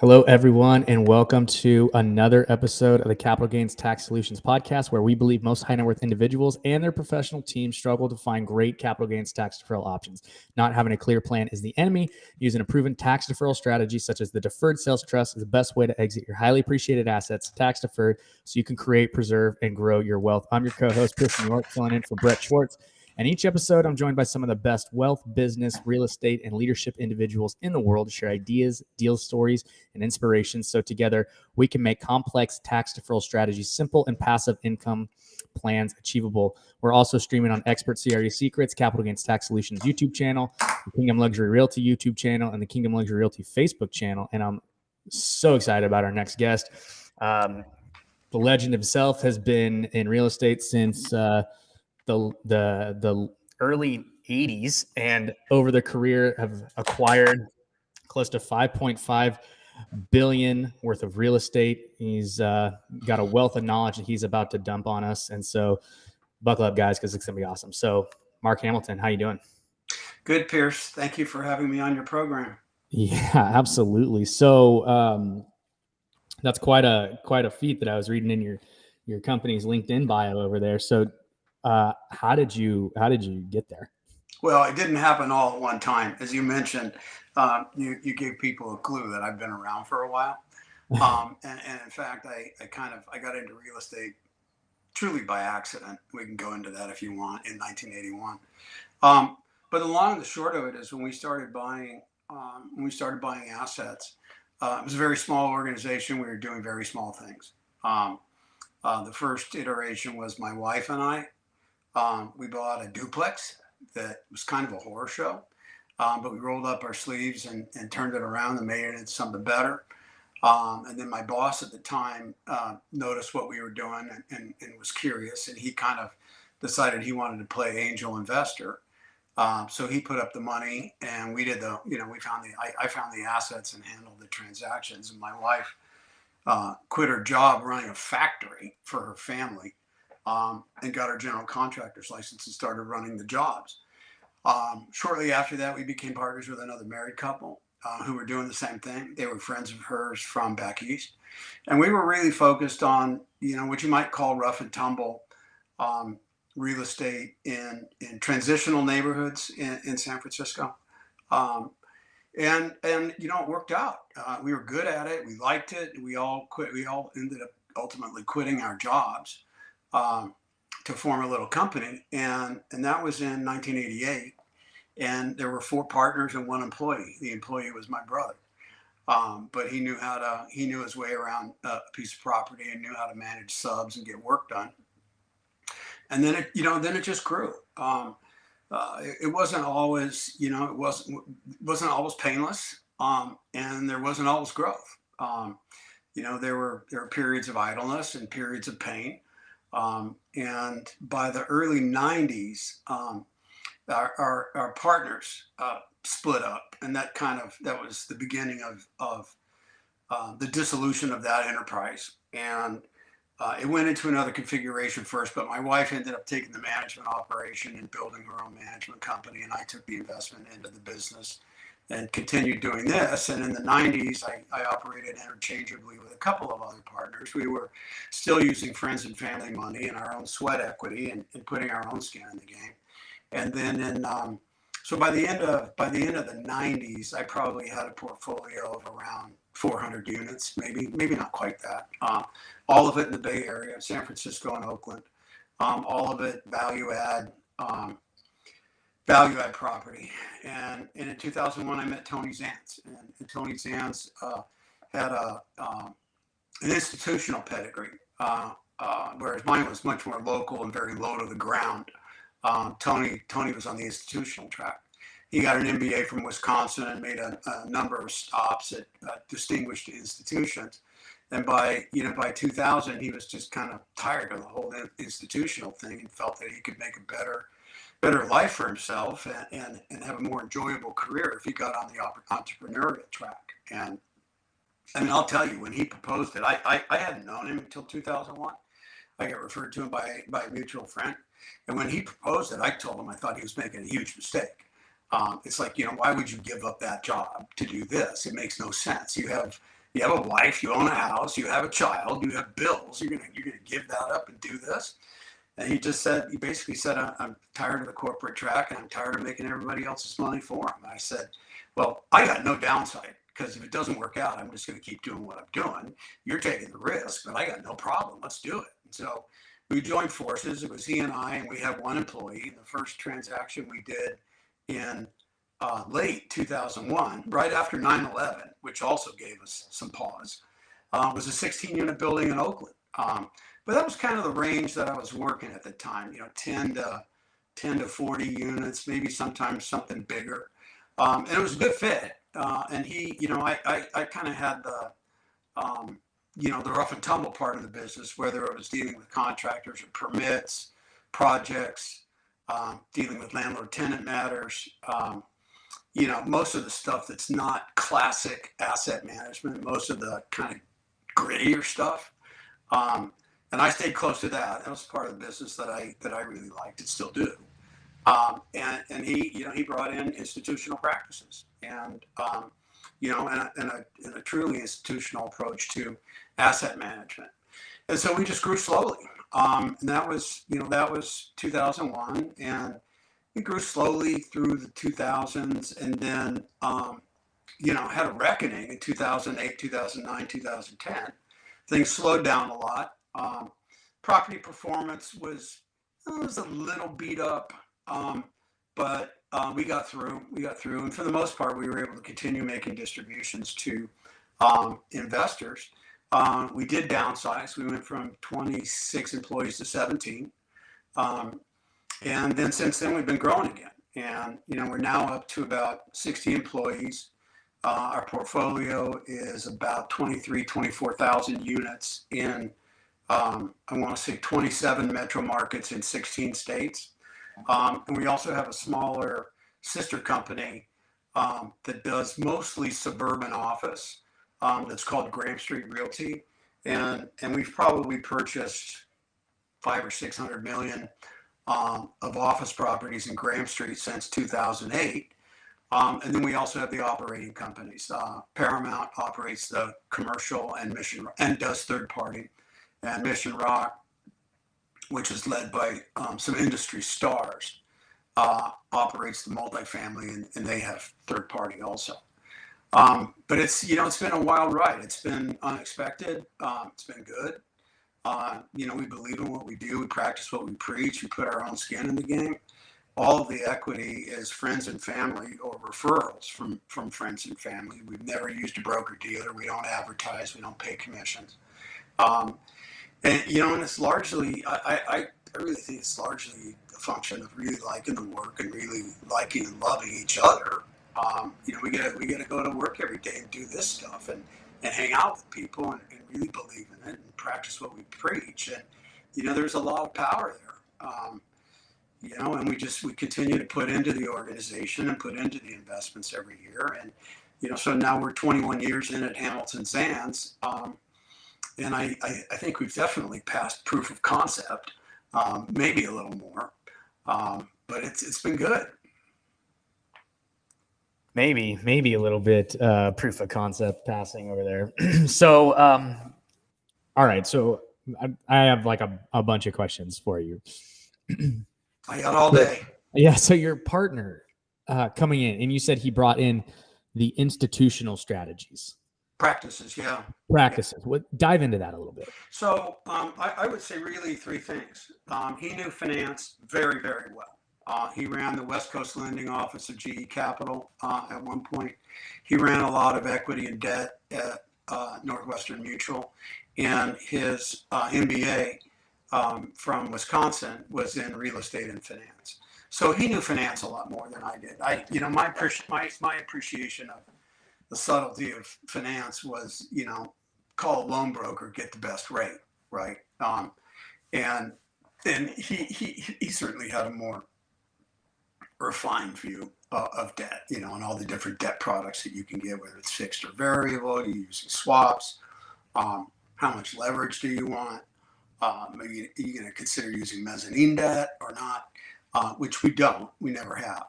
Hello, everyone, and welcome to another episode of the Capital Gains Tax Solutions podcast, where we believe most high net worth individuals and their professional teams struggle to find great capital gains tax deferral options. Not having a clear plan is the enemy. Using a proven tax deferral strategy, such as the Deferred Sales Trust, is the best way to exit your highly appreciated assets tax deferred so you can create, preserve, and grow your wealth. I'm your co-host, Chris New York, filling in for Brett Schwartz. And each episode, I'm joined by some of the best wealth, business, real estate, and leadership individuals in the world to share ideas, deal stories, and inspiration. So together, we can make complex tax deferral strategies simple and passive income plans achievable. We're also streaming on Expert CRE Secrets, Capital Gains Tax Solutions YouTube channel, the Kingdom Luxury Realty YouTube channel, and the Kingdom Luxury Realty Facebook channel. And I'm so excited about our next guest. The legend himself has been in real estate since the early 80s, and over the career have acquired close to 5.5 billion worth of real estate. He's got a wealth of knowledge that he's about to dump on us, and so buckle up, guys, because it's gonna be awesome. So, Mark Hamilton, how you doing? Good, Pierce. Thank you for having me on your program. Yeah, absolutely. So that's quite a feat that I was reading in your company's LinkedIn bio over there. So how did you get there? Well, it didn't happen all at one time. As you mentioned, you gave people a clue that I've been around for a while. And in fact, I got into real estate truly by accident. We can go into that if you want, in 1981. But the long and the short of it is when we started buying assets, it was a very small organization. We were doing very small things. The first iteration was my wife and I. We bought a duplex that was kind of a horror show, but we rolled up our sleeves and turned it around and made it into something better. And then my boss at the time noticed what we were doing and was curious, and he kind of decided he wanted to play angel investor. So he put up the money, and we did I found the assets and handled the transactions. And my wife quit her job running a factory for her family, and got her general contractor's license and started running the jobs. Shortly after that, we became partners with another married couple who were doing the same thing. They were friends of hers from back east. And we were really focused on, what you might call rough and tumble real estate in transitional neighborhoods in San Francisco. And it worked out. We were good at it. We liked it. We all quit. We all ended up ultimately quitting our jobs to form a little company, and that was in 1988. And there were 4 partners and 1 employee. The employee was my brother, but he knew his way around a piece of property and knew how to manage subs and get work done. And then it just grew. It wasn't always, it wasn't always painless, and there wasn't always growth. There were periods of idleness and periods of pain. And by the early 90s, our partners split up, and that was the beginning of the dissolution of that enterprise. And it went into another configuration first, but my wife ended up taking the management operation and building her own management company, and I took the investment into the business and continued doing this. And in the 90s, I operated interchangeably with a couple of other partners. We were still using friends and family money and our own sweat equity and putting our own skin in the game. And then so by the end of the 90s, I probably had a portfolio of around 400 units, maybe not quite that. All of it in the Bay Area, San Francisco and Oakland. All of it value add property. And in 2001, I met Tony Zantz, and Tony Zantz had an institutional pedigree, whereas mine was much more local and very low to the ground. Tony was on the institutional track. He got an MBA from Wisconsin and made a number of stops at distinguished institutions. And by 2000, he was just kind of tired of the whole institutional thing and felt that he could make a better life for himself and have a more enjoyable career if he got on the entrepreneurial track. And I mean, I'll tell you, when he proposed it, I hadn't known him until 2001. I got referred to him by a mutual friend. And when he proposed it, I told him I thought he was making a huge mistake. It's like, why would you give up that job to do this? It makes no sense. You have You have a wife, you own a house, you have a child, you have bills. You're gonna give that up and do this? And he basically said, I'm tired of the corporate track and I'm tired of making everybody else's money for him. And I said, well, I got no downside, because if it doesn't work out, I'm just going to keep doing what I'm doing. You're taking the risk, but I got no problem. Let's do it. And so we joined forces. It was he and I, and we had one employee. The first transaction we did in late 2001, right after 9/11, which also gave us some pause, was a 16-unit building in Oakland. But that was kind of the range that I was working at the time, 10 to 40 units, maybe sometimes something bigger. And it was a good fit. And he, I kind of had the rough and tumble part of the business, whether it was dealing with contractors or permits, projects, dealing with landlord tenant matters, most of the stuff that's not classic asset management, most of the kind of grittier stuff. And I stayed close to that. That was part of the business that I really liked and still do. And he brought in institutional practices and a truly institutional approach to asset management. And so we just grew slowly. And that was 2001, and we grew slowly through the 2000s, and then had a reckoning in 2008, 2009, 2010. Things slowed down a lot. Property performance was a little beat up, but we got through. And for the most part, we were able to continue making distributions to investors. We did downsize. We went from 26 employees to 17. And then since then, we've been growing again. And, we're now up to about 60 employees. Our portfolio is about 24,000 units in, I want to say 27 metro markets in 16 states. And we also have a smaller sister company that does mostly suburban office that's called Graham Street Realty. And we've probably purchased 500 or 600 million of office properties in Graham Street since 2008. And then we also have the operating companies. Paramount operates the commercial and does third party. And Mission Rock, which is led by some industry stars, operates the multifamily, and they have third party also. But it's been a wild ride. It's been unexpected. It's been good. We believe in what we do. We practice what we preach. We put our own skin in the game. All of the equity is friends and family or referrals from friends and family. We've never used a broker dealer. We don't advertise. We don't pay commissions. And it's largely, I really think it's largely a function of really liking the work and really liking and loving each other. We gotta go to work every day and do this stuff and hang out with people and really believe in it and practice what we preach. And, there's a lot of power there. And we continue to put into the organization and put into the investments every year. And, so now we're 21 years in at Hamilton Sands. And I think we've definitely passed proof of concept, maybe a little more, but it's been good. Maybe a little bit proof of concept passing over there. So, all right. So I have like a bunch of questions for you. I got all day. Yeah. So your partner coming in, and you said he brought in the institutional strategies. Practices, yeah. Practices. Dive into that a little bit. So I would say really three things. He knew finance very, very well. He ran the West Coast lending office of GE Capital at one point. He ran a lot of equity and debt at Northwestern Mutual. And his MBA from Wisconsin was in real estate and finance. So he knew finance a lot more than I did. My appreciation of the subtlety of finance was, call a loan broker, get the best rate, right? And he certainly had a more refined view of debt, and all the different debt products that you can get, whether it's fixed or variable, you're using swaps, how much leverage do you want? Are you going to consider using mezzanine debt or not? Which we don't, we never have.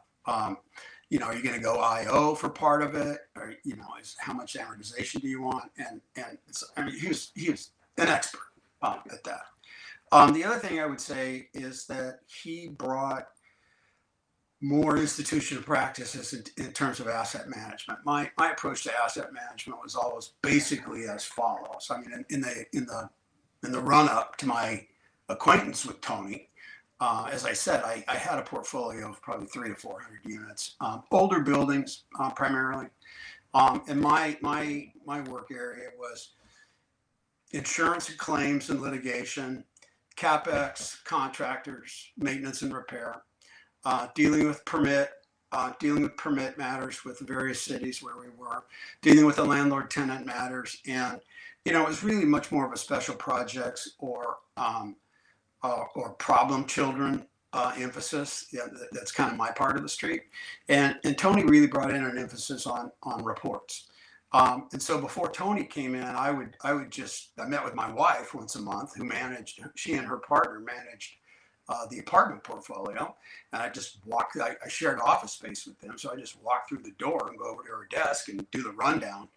are you going to go IO for part of it, or is how much amortization do you want? And so, I mean, he was an expert at that. The other thing I would say is that he brought more institutional practices in terms of asset management. My approach to asset management was always basically as follows. I mean, in the run up to my acquaintance with Tony, as I said, I had a portfolio of probably 300 to 400 units, older buildings primarily, and my work area was insurance and claims and litigation, capex, contractors, maintenance and repair, dealing with permit matters with the various cities where we were, dealing with the landlord-tenant matters, and it was really much more of a special projects or problem children emphasis. Yeah, that's kind of my part of the street, and Tony really brought in an emphasis on reports. And so before Tony came in, I met with my wife once a month, she and her partner managed the apartment portfolio, and I just I shared office space with them, so I just walked through the door and go over to her desk and do the rundown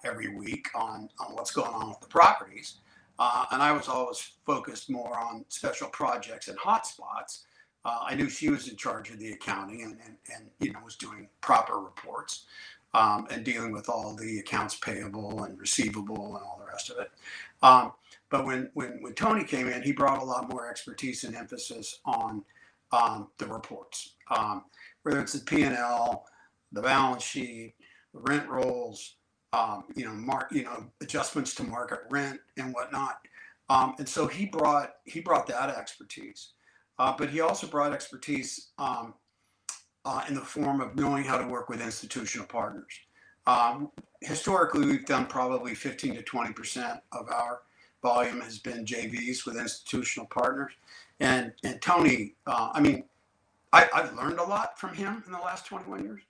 every week on what's going on with the properties. And I was always focused more on special projects and hotspots. I knew she was in charge of the accounting and was doing proper reports and dealing with all the accounts payable and receivable and all the rest of it. But when Tony came in, he brought a lot more expertise and emphasis on the reports, whether it's the P&L, the balance sheet, the rent rolls, adjustments to market rent and whatnot. And so he brought that expertise, but he also brought expertise in the form of knowing how to work with institutional partners. Historically, we've done probably 15 to 20% of our volume has been JVs with institutional partners. And Tony, I've learned a lot from him in the last 21 years.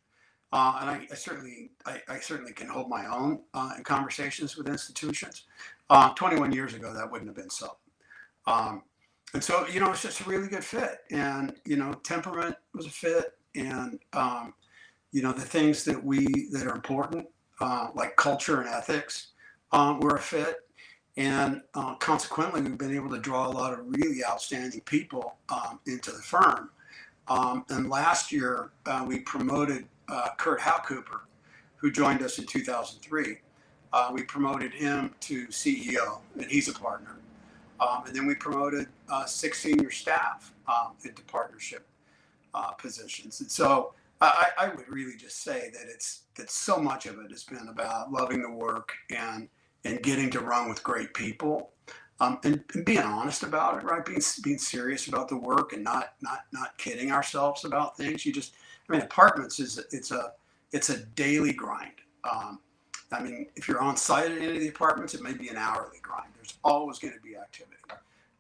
And I certainly can hold my own in conversations with institutions. 21 years ago, that wouldn't have been so. And so, it's just a really good fit. And, temperament was a fit. And, the things that are important, like culture and ethics, were a fit. And consequently, we've been able to draw a lot of really outstanding people into the firm. And last year, we promoted Kurt Howcooper, who joined us in 2003. We promoted him to CEO, and he's a partner. And then we promoted 6 senior staff into partnership positions. And so I would really just say that so much of it has been about loving the work and getting to run with great people, and being honest about it, right? Being serious about the work and not kidding ourselves about things. Apartments it's a daily grind. If you're on site at any of the apartments, it may be an hourly grind. There's always going to be activity.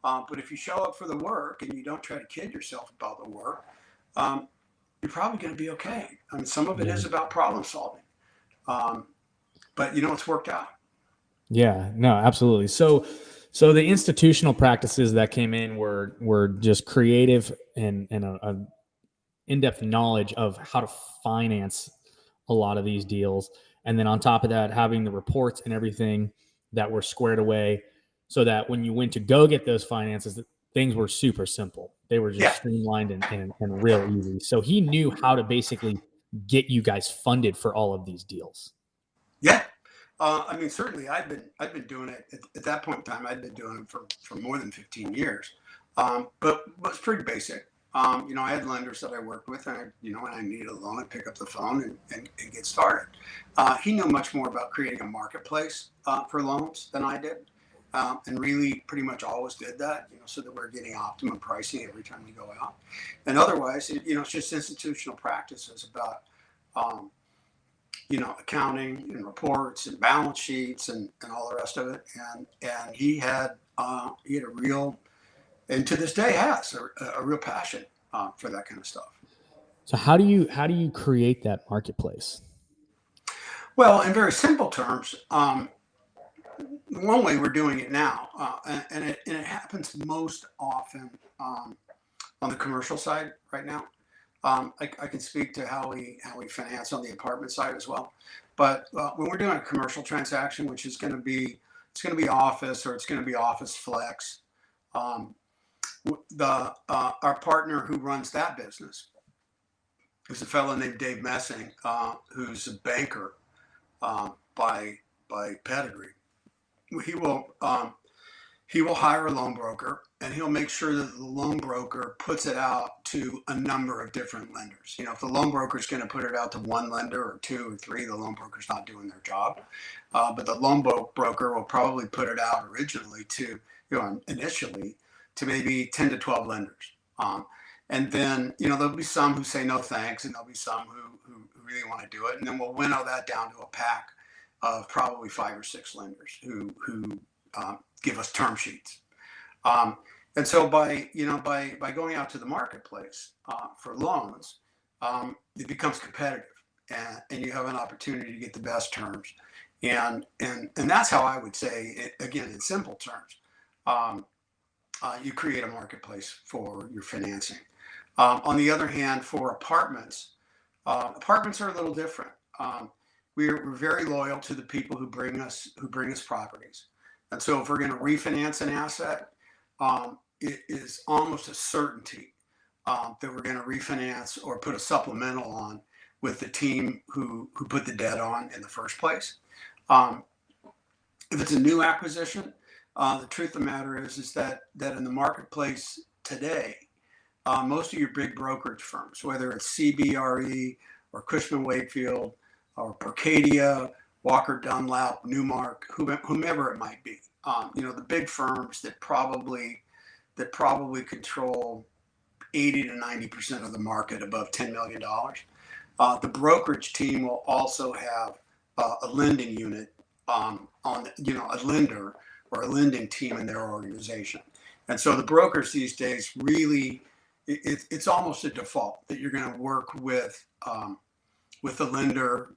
But if you show up for the work and you don't try to kid yourself about the work, you're probably going to be okay. Some of it is about problem solving, but it's worked out. Yeah, no, absolutely. So the institutional practices that came in were just creative and a in-depth knowledge of how to finance a lot of these deals. And then on top of that, having the reports and everything that were squared away so that when you went to go get those finances, things were super simple. They were just streamlined and real easy. So he knew how to basically get you guys funded for all of these deals. Yeah. Certainly I've been doing it at that point in time. I'd been doing it for more than 15 years. But it's pretty basic. I had lenders that I worked with, and when I needed a loan, I'd pick up the phone and get started. He knew much more about creating a marketplace for loans than I did, and really pretty much always did that, so that we're getting optimum pricing every time we go out. And otherwise, it's just institutional practices about, accounting and reports and balance sheets and all the rest of it. And he had a real, and to this day has a real passion for that kind of stuff. So how do you create that marketplace? Well, in very simple terms, one way we're doing it now, and it happens most often on the commercial side right now. I can speak to how we finance on the apartment side as well. But when we're doing a commercial transaction, which is going to be office, or it's going to be office flex, um, the our partner who runs that business is a fellow named Dave Messing, who's a banker by pedigree. He will hire a loan broker, and he'll make sure that the loan broker puts it out to a number of different lenders. If the loan broker is going to put it out to one lender or two or three, the loan broker's not doing their job. But the loan broker will probably put it out originally to, initially to maybe 10 to 12 lenders. And then, there'll be some who say no thanks, and there'll be some who really want to do it. And then we'll winnow that down to a pack of probably 5 or 6 lenders who give us term sheets. And so by going out to the marketplace for loans, it becomes competitive, and you have an opportunity to get the best terms. And that's how I would say it, again, in simple terms. You create a marketplace for your financing. On the other hand, for apartments are a little different. We're very loyal to the people who bring us properties. And so if we're going to refinance an asset, it is almost a certainty that we're going to refinance or put a supplemental on with the team who put the debt on in the first place. If it's a new acquisition, the truth of the matter is that in the marketplace today, most of your big brokerage firms, whether it's CBRE or Cushman Wakefield or Percadia, Walker Dunlap, Newmark, whomever it might be, the big firms that probably control 80 to 90% of the market above $10 million. The brokerage team will also have a lending unit a lender or a lending team in their organization. And so the brokers these days really, it's almost a default that you're going to work with the lender,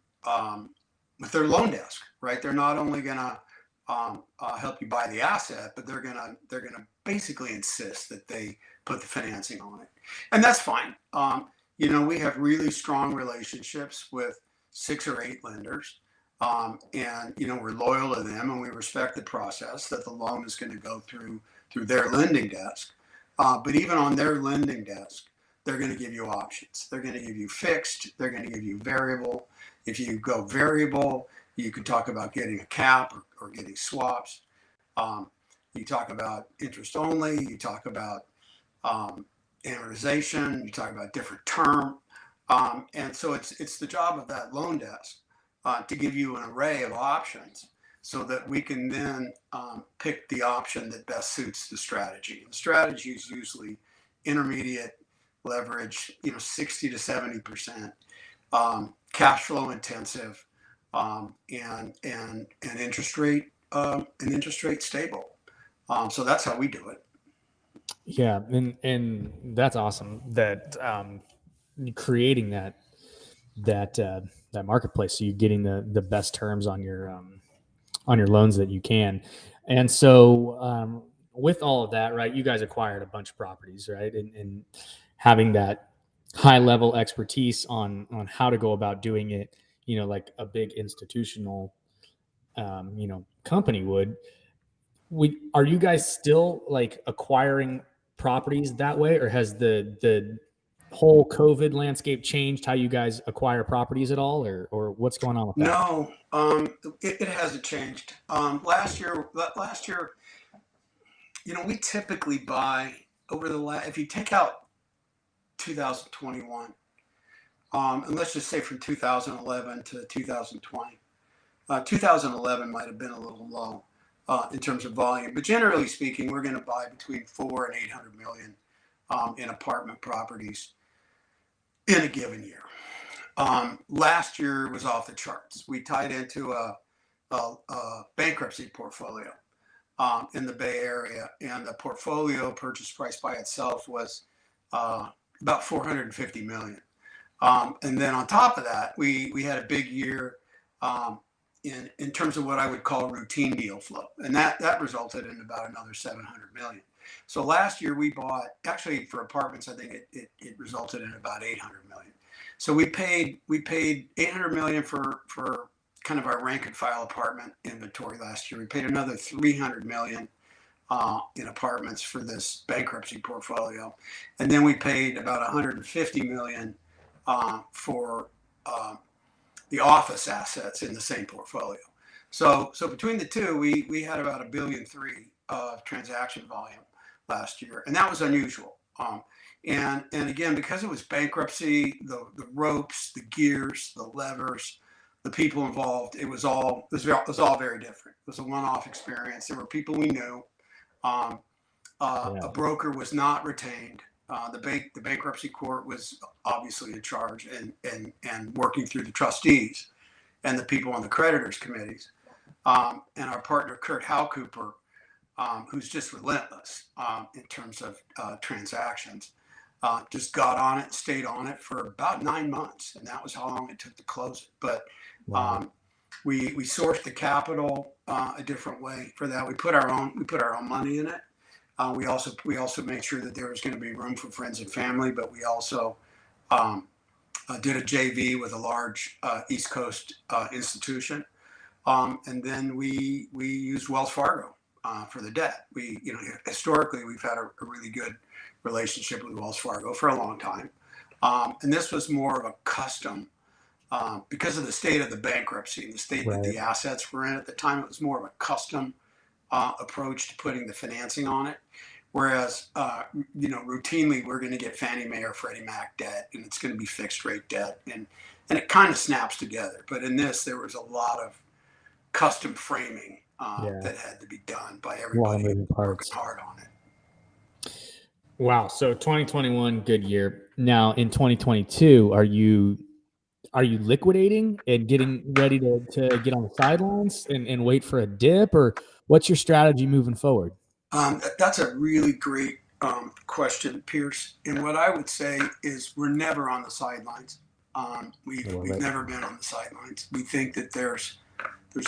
with their loan desk, right? They're not only going to help you buy the asset, but they're gonna basically insist that they put the financing on it, and that's fine. We have really strong relationships with 6 or 8 lenders, and we're loyal to them, and we respect the process that the loan is going to go through their lending desk. But even on their lending desk, they're going to give you options. They're going to give you fixed. They're going to give you variable. If you go variable, you could talk about getting a cap or getting swaps. You talk about interest only. You talk about amortization. You talk about different term. And so it's the job of that loan desk to give you an array of options so that we can then pick the option that best suits the strategy. And the strategy is usually intermediate leverage, 60 to 70%, cash flow intensive, and interest rate stable. So that's how we do it. Yeah, and that's awesome that creating that marketplace, so you're getting the best terms on your loans that you can. And so with all of that, right, you guys acquired a bunch of properties, right, and having that high level expertise on how to go about doing it, like a big institutional company would. Are you guys still like acquiring properties that way, or has the whole COVID landscape changed how you guys acquire properties at all, or what's going on with that? No, it hasn't changed. Last year, we typically buy over if you take out 2021, and let's just say from 2011 to 2020, 2011 might have been a little low in terms of volume, but generally speaking, we're going to buy between 4 and 800 million in apartment properties in a given year. Last year was off the charts. We tied into a bankruptcy portfolio in the Bay Area, and the portfolio purchase price by itself was about 450 million. And then on top of that, we had a big year in terms of what I would call routine deal flow, and that resulted in about another 700 million. So last year we bought, actually for apartments, I think it resulted in about 800 million. So we paid 800 million for kind of our rank and file apartment inventory last year. We paid another 300 million in apartments for this bankruptcy portfolio, and then we paid about 150 million for the office assets in the same portfolio. So between the two, we had about $1.3 billion of transaction volume last year, and that was unusual. And again, because it was bankruptcy, the ropes, the gears, the levers, the people involved, it was all very different. It was a one-off experience. There were people we knew. A broker was not retained. The bankruptcy court was obviously in charge and working through the trustees and the people on the creditors committees. And our partner, Kurt Howcooper, who's just relentless in terms of transactions, just got on it, stayed on it for about 9 months. And that was how long it took to close it. But we sourced the capital a different way for that. We put our own money in it. We also made sure that there was going to be room for friends and family, but we also did a JV with a large East Coast institution, and then we used Wells Fargo for the debt. Historically we've had a really good relationship with Wells Fargo for a long time, and this was more of a custom because of the state of the bankruptcy and the state that the assets were in at the time. It was more of a custom approach to putting the financing on it. Whereas, routinely we're going to get Fannie Mae or Freddie Mac debt, and it's going to be fixed rate debt, and it kind of snaps together. But in this, there was a lot of custom framing that had to be done by everybody working hard on it. Wow. So 2021, good year. Now in 2022, are you liquidating and getting ready to get on the sidelines and wait for a dip, or what's your strategy moving forward? That's a really great question, Pierce. And what I would say is we're never on the sidelines. We've never been on the sidelines. We think that there's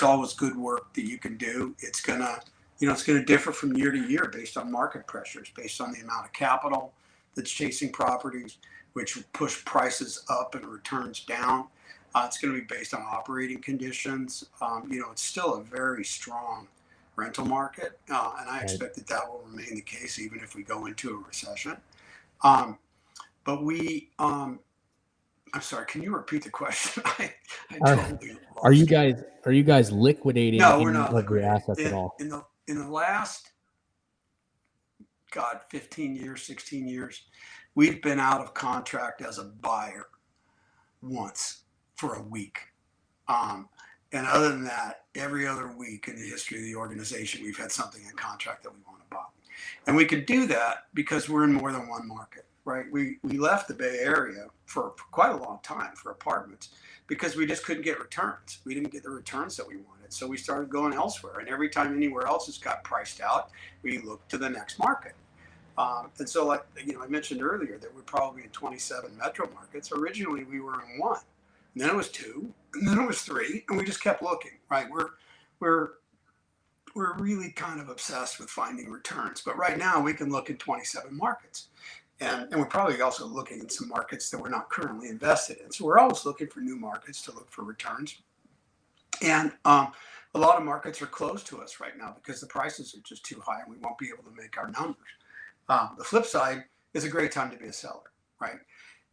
always good work that you can do. It's gonna differ from year to year based on market pressures, based on the amount of capital that's chasing properties, which push prices up and returns down. It's going to be based on operating conditions. It's still a very strong rental market, and I expect that will remain the case even if we go into a recession. But I'm sorry, can you repeat the question? I totally lost Are you guys liquidating? No, we're not liquidating assets at all. In the last 15 years, 16 years, we've been out of contract as a buyer once for a week. And other than that, every other week in the history of the organization, we've had something in contract that we want to buy. And we could do that because we're in more than one market, right? We left the Bay Area for quite a long time for apartments because we just couldn't get returns. We didn't get the returns that we wanted. So we started going elsewhere. And every time anywhere else has got priced out, we looked to the next market. And so, like I mentioned earlier, that we're probably in 27 metro markets. Originally, we were in one, and then it was two, and then it was three, and we just kept looking. Right? We're really kind of obsessed with finding returns. But right now, we can look at 27 markets, and we're probably also looking at some markets that we're not currently invested in. So we're always looking for new markets to look for returns, and a lot of markets are closed to us right now because the prices are just too high, and we won't be able to make our numbers. The flip side is a great time to be a seller, right?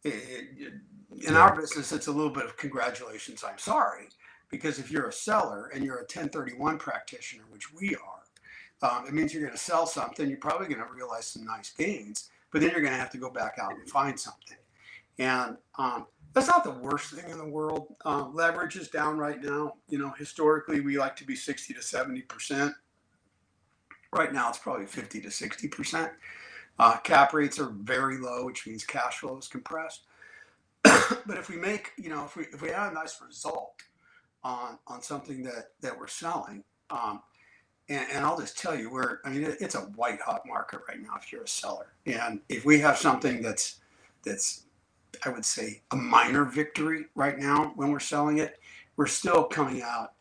In our business, it's a little bit of congratulations, I'm sorry, because if you're a seller and you're a 1031 practitioner, which we are, it means you're going to sell something. You're probably going to realize some nice gains, but then you're going to have to go back out and find something. And that's not the worst thing in the world. Leverage is down right now. Historically, we like to be 60 to 70%. Right now, it's probably 50 to 60%. Cap rates are very low, which means cash flow is compressed. But if we make, if we have a nice result on something that we're selling, and I'll just tell you, it's a white hot market right now if you're a seller. And if we have something that's I would say a minor victory right now when we're selling it, we're still coming out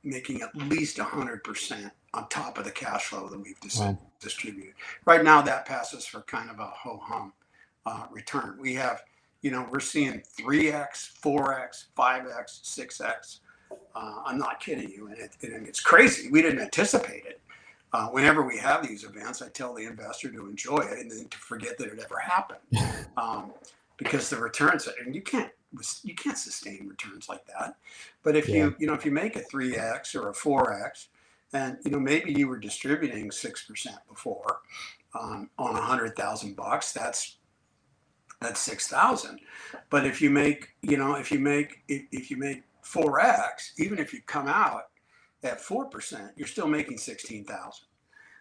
making at least 100% on top of the cash flow that we've Wow. distributed. Right now, that passes for kind of a ho-hum return. We have, we're seeing 3x, 4x, 5x, 6x. I'm not kidding you, and it's crazy. We didn't anticipate it. Whenever we have these events, I tell the investor to enjoy it and then to forget that it ever happened, because the returns, and you can't sustain returns like that. But if Yeah. if you make a 3x or a 4x, and maybe you were distributing 6% before, on $100,000, that's 6,000. But if you make 4x, even if you come out at 4%, you're still making 16,000.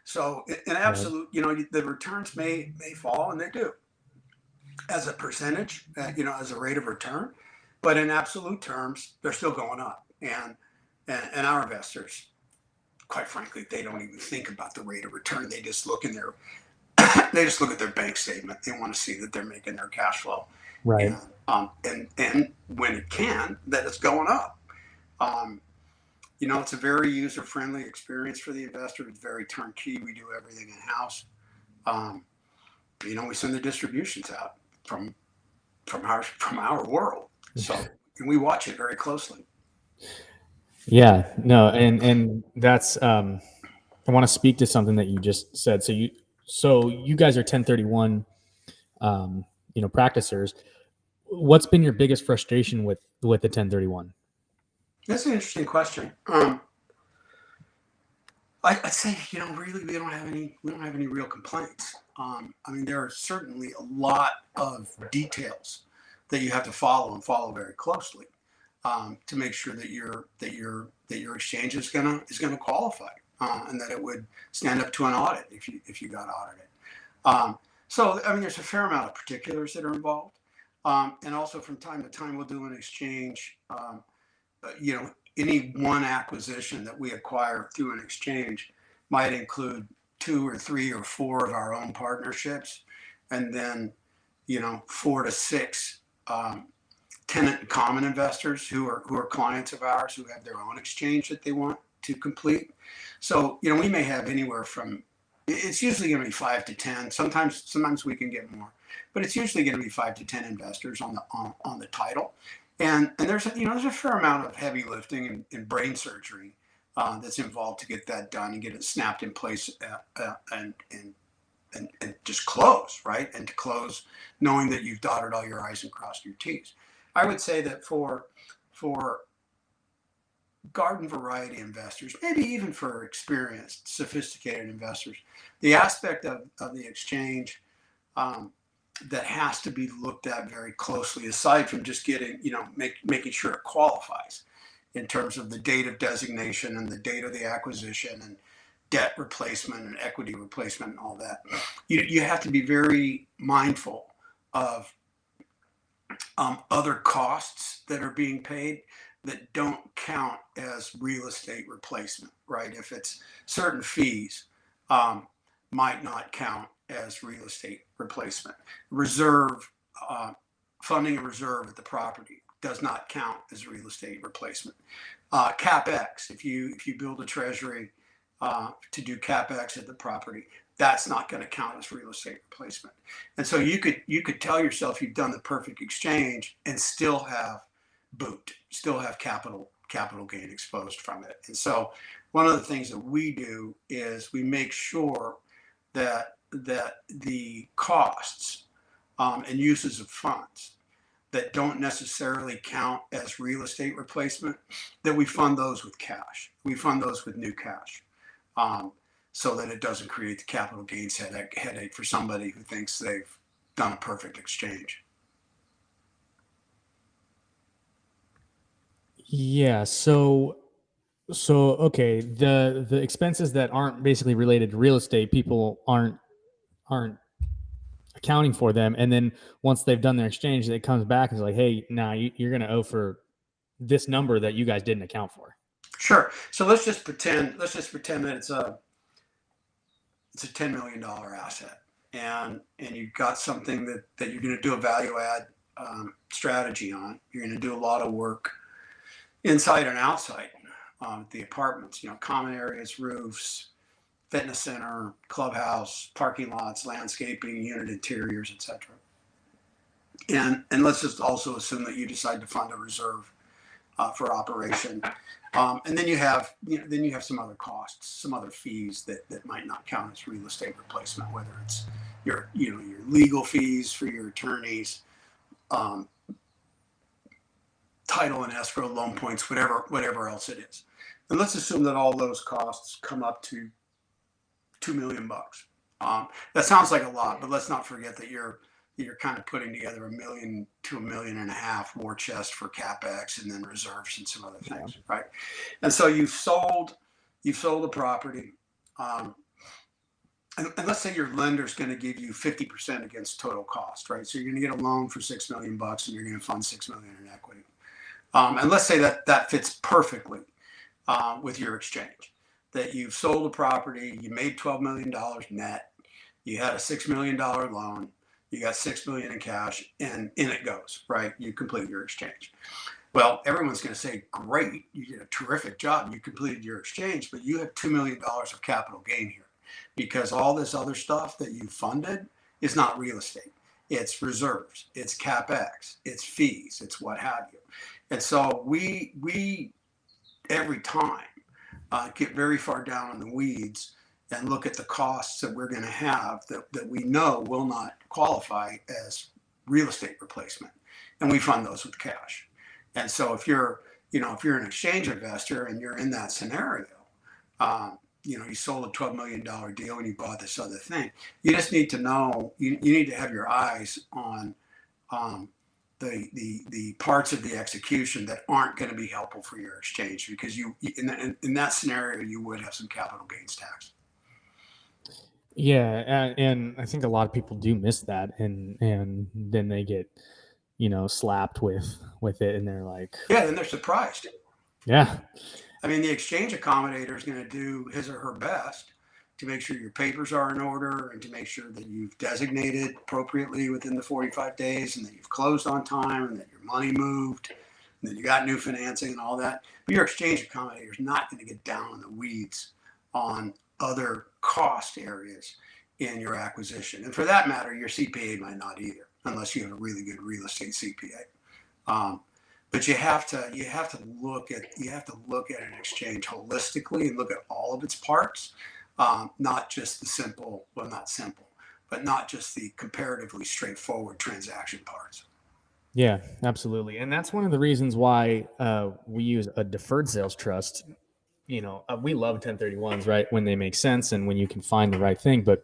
So in Right. absolute, the returns may fall, and they do, as a percentage, as a rate of return, but in absolute terms, they're still going up. And our investors, quite frankly, they don't even think about the rate of return. They just look at their bank statement. They want to see that they're making their cash flow, Right. and when it can, that it's going up. Um, it's a very user-friendly experience for the investor. It's very turnkey. We do everything in-house. We send the distributions out from our world, so and we watch it very closely. Yeah. No. And that's I want to speak to something that you just said. So you guys are 1031 practicers. What's been your biggest frustration with the 1031? That's an interesting question. I'd say, really, we don't have any real complaints. I mean, there are certainly a lot of details that you have to follow very closely, to make sure that your exchange is gonna qualify, and that it would stand up to an audit if you got audited. So I mean, there's a fair amount of particulars that are involved, and also from time to time we'll do an exchange. Any one acquisition that we acquire through an exchange might include 2 or 3 or 4 of our own partnerships, and then 4 to 6 tenant and common investors who are clients of ours, who have their own exchange that they want to complete. So we may have anywhere from, it's usually going to be 5 to 10. Sometimes we can get more, but it's usually going to be 5 to 10 investors on the title. And there's a fair amount of heavy lifting and brain surgery that's involved to get that done and get it snapped in place, and just close, right? And to close knowing that you've dotted all your I's and crossed your T's. I would say that for garden variety investors, maybe even for experienced, sophisticated investors, the aspect of the exchange, that has to be looked at very closely, aside from just getting, making sure it qualifies in terms of the date of designation and the date of the acquisition and debt replacement and equity replacement and all that. You have to be very mindful of other costs that are being paid that don't count as real estate replacement, right? If it's certain fees, might not count as real estate replacement. Reserve, funding a reserve at the property does not count as real estate replacement. CapEx, if you build a treasury to do CapEx at the property, that's not going to count as real estate replacement. And so you could tell yourself you've done the perfect exchange and still have capital gain exposed from it. And so one of the things that we do is we make sure that the costs, and uses of funds that don't necessarily count as real estate replacement, that we fund those with cash. We fund those with new cash, so that it doesn't create the capital gains headache for somebody who thinks they've done a perfect exchange. Yeah. So okay, the expenses that aren't basically related to real estate, people aren't accounting for them, and then once they've done their exchange, it comes back and it's like, hey, now you're going to owe for this number that you guys didn't account for. Sure. So let's just pretend that it's a $10 million asset, and you've got something that you're going to do a value add strategy on. You're going to do a lot of work inside and outside. The apartments, common areas, roofs, fitness center, clubhouse, parking lots, landscaping, unit interiors, etc. And let's just also assume that you decide to fund a reserve for operation. And then you have some other costs, some other fees that might not count as real estate replacement, whether it's your legal fees for your attorneys, um, title and escrow, loan points, whatever else it is. And let's assume that all those costs come up to $2 million. That sounds like a lot, but let's not forget that you're kind of putting together $1 million to $1.5 million war chest for capex and then reserves and some other things, right? And so you've sold the property, and let's say your lender's going to give you 50% against total cost, right? So you're going to get a loan for $6 million and you're going to fund $6 million in equity. And let's say that fits perfectly with your exchange. That you've sold a property, you made $12 million net, you had a $6 million loan, you got $6 million in cash, and in it goes, right? You complete your exchange. Well, everyone's going to say, great, you did a terrific job, you completed your exchange, but you have $2 million of capital gain here because all this other stuff that you funded is not real estate. It's reserves, it's capex, it's fees, it's what have you. And so we every time get very far down in the weeds and look at the costs that we're going to have that we know will not qualify as real estate replacement, and we fund those with cash. And so if you're an exchange investor and you're in that scenario, you sold a $12 million deal and you bought this other thing, you just need to know, you need to have your eyes on the parts of the execution that aren't going to be helpful for your exchange, because in that scenario you would have some capital gains tax. Yeah, and I think a lot of people do miss that, and then they get slapped with it, and they're like, yeah, then they're surprised. Yeah, I mean, the exchange accommodator is going to do his or her best to make sure your papers are in order and to make sure that you've designated appropriately within the 45 days and that you've closed on time and that your money moved and that you got new financing and all that. But your exchange accommodator is not going to get down in the weeds on other cost areas in your acquisition. And for that matter, your CPA might not either, unless you have a really good real estate CPA. But you have to look at an exchange holistically and look at all of its parts. Not just not just the comparatively straightforward transaction parts. Yeah, absolutely. And that's one of the reasons why we use a deferred sales trust. We love 1031s, right? When they make sense and when you can find the right thing. But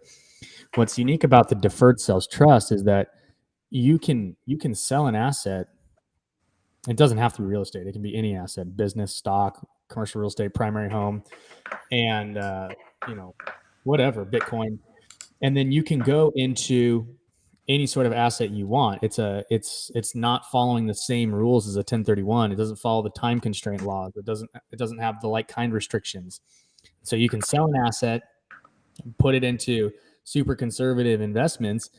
what's unique about the deferred sales trust is that you can sell an asset. It doesn't have to be real estate. It can be any asset, business, stock, commercial real estate, primary home, and whatever, Bitcoin. And then you can go into any sort of asset you want. It's not following the same rules as a 1031. It doesn't follow the time constraint laws. It doesn't have the like kind restrictions. So you can sell an asset, put it into super conservative investments,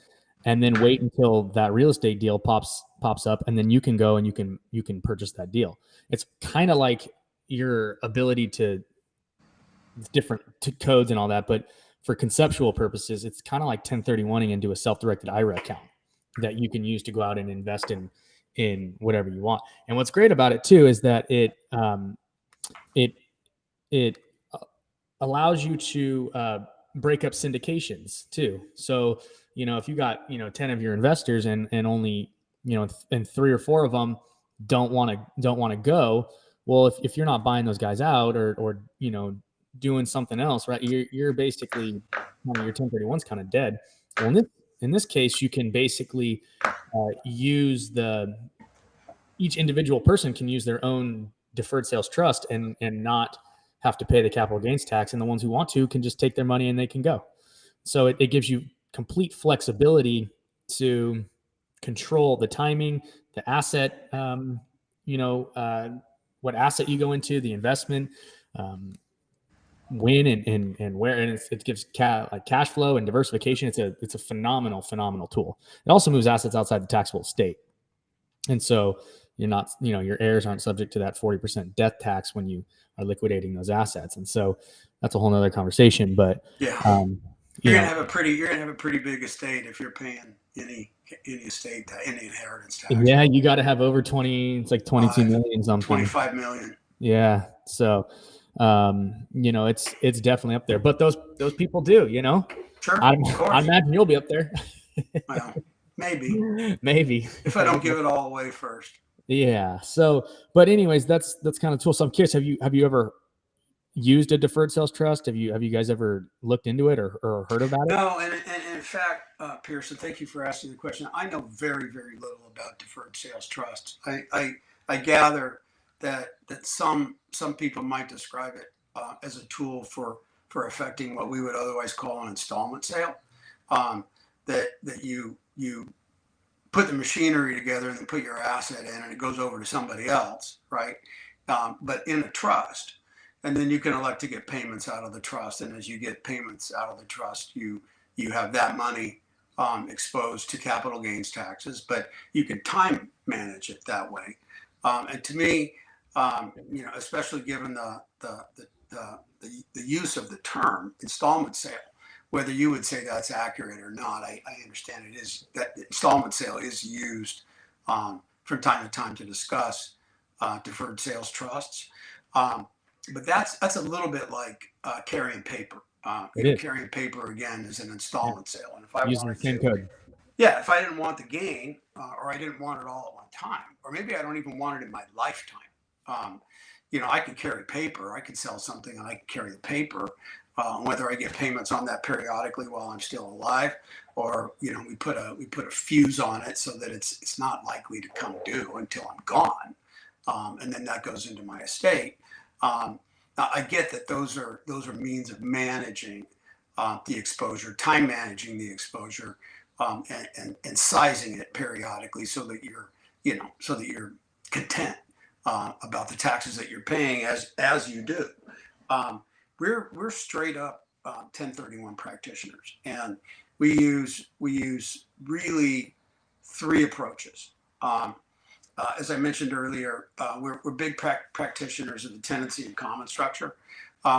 and then wait until that real estate deal pops up, and then you can go and you can purchase that deal. It's kind of like your ability to different codes and all that, but for conceptual purposes, it's kind of like 1031ing into a self-directed IRA account that you can use to go out and invest in whatever you want. And what's great about it too is that it allows you to break up syndications too. So if you got 10 of your investors and only and 3 or 4 of them don't want to go, well, if you're not buying those guys out or doing something else, right, you're basically your 1031's kind of dead. Well, in this case, you can basically use each individual person can use their own deferred sales trust and not have to pay the capital gains tax, and the ones who want to can just take their money and they can go. So it gives you complete flexibility to control the timing, the asset, what asset you go into, the investment, when and where, and it gives cash flow and diversification. It's a phenomenal tool. It also moves assets outside the taxable estate. And so you're not, your heirs aren't subject to that 40% death tax when you are liquidating those assets. And so that's a whole nother conversation. But Yeah. you You're know, gonna have a pretty big estate if you're paying any estate, any inheritance tax. yeah, you got to have over 20. It's like 22 million something. 25 million. Yeah. So, it's definitely up there. But those people do. Sure. I Of course. imagine you'll be up there. Well, maybe Maybe if I don't give it all away first. Yeah. So, but anyways, that's kind of cool. So I'm curious, have you ever used a deferred sales trust? Have you guys ever looked into it or heard about it? No, and in fact, Pearson, thank you for asking the question. I know very, very little about deferred sales trusts. I gather that some people might describe it as a tool for affecting what we would otherwise call an installment sale. That you put the machinery together and then put your asset in, and it goes over to somebody else, right? But in a trust, and then you can elect to get payments out of the trust. And as you get payments out of the trust, you have that money exposed to capital gains taxes, but you can time manage it that way. And to me, especially given the use of the term installment sale, whether you would say that's accurate or not, I understand it is, that installment sale is used from time to time to discuss deferred sales trusts. But that's a little bit like carrying paper. Carrying paper again is an installment sale, and if I using the wanted same to, code. yeah, if I didn't want the gain, or I didn't want it all at one time, or maybe I don't even want it in my lifetime. I could carry paper. I could sell something, and I could carry the paper. Whether I get payments on that periodically while I'm still alive, or we put a fuse on it so that it's not likely to come due until I'm gone, and then that goes into my estate. I get that those are means of managing the exposure, time managing the exposure, and sizing it periodically so that you're content about the taxes that you're paying as you do. We're straight up 1031 practitioners, and we use really three approaches. As I mentioned earlier, we're big practitioners of the tenancy and common structure,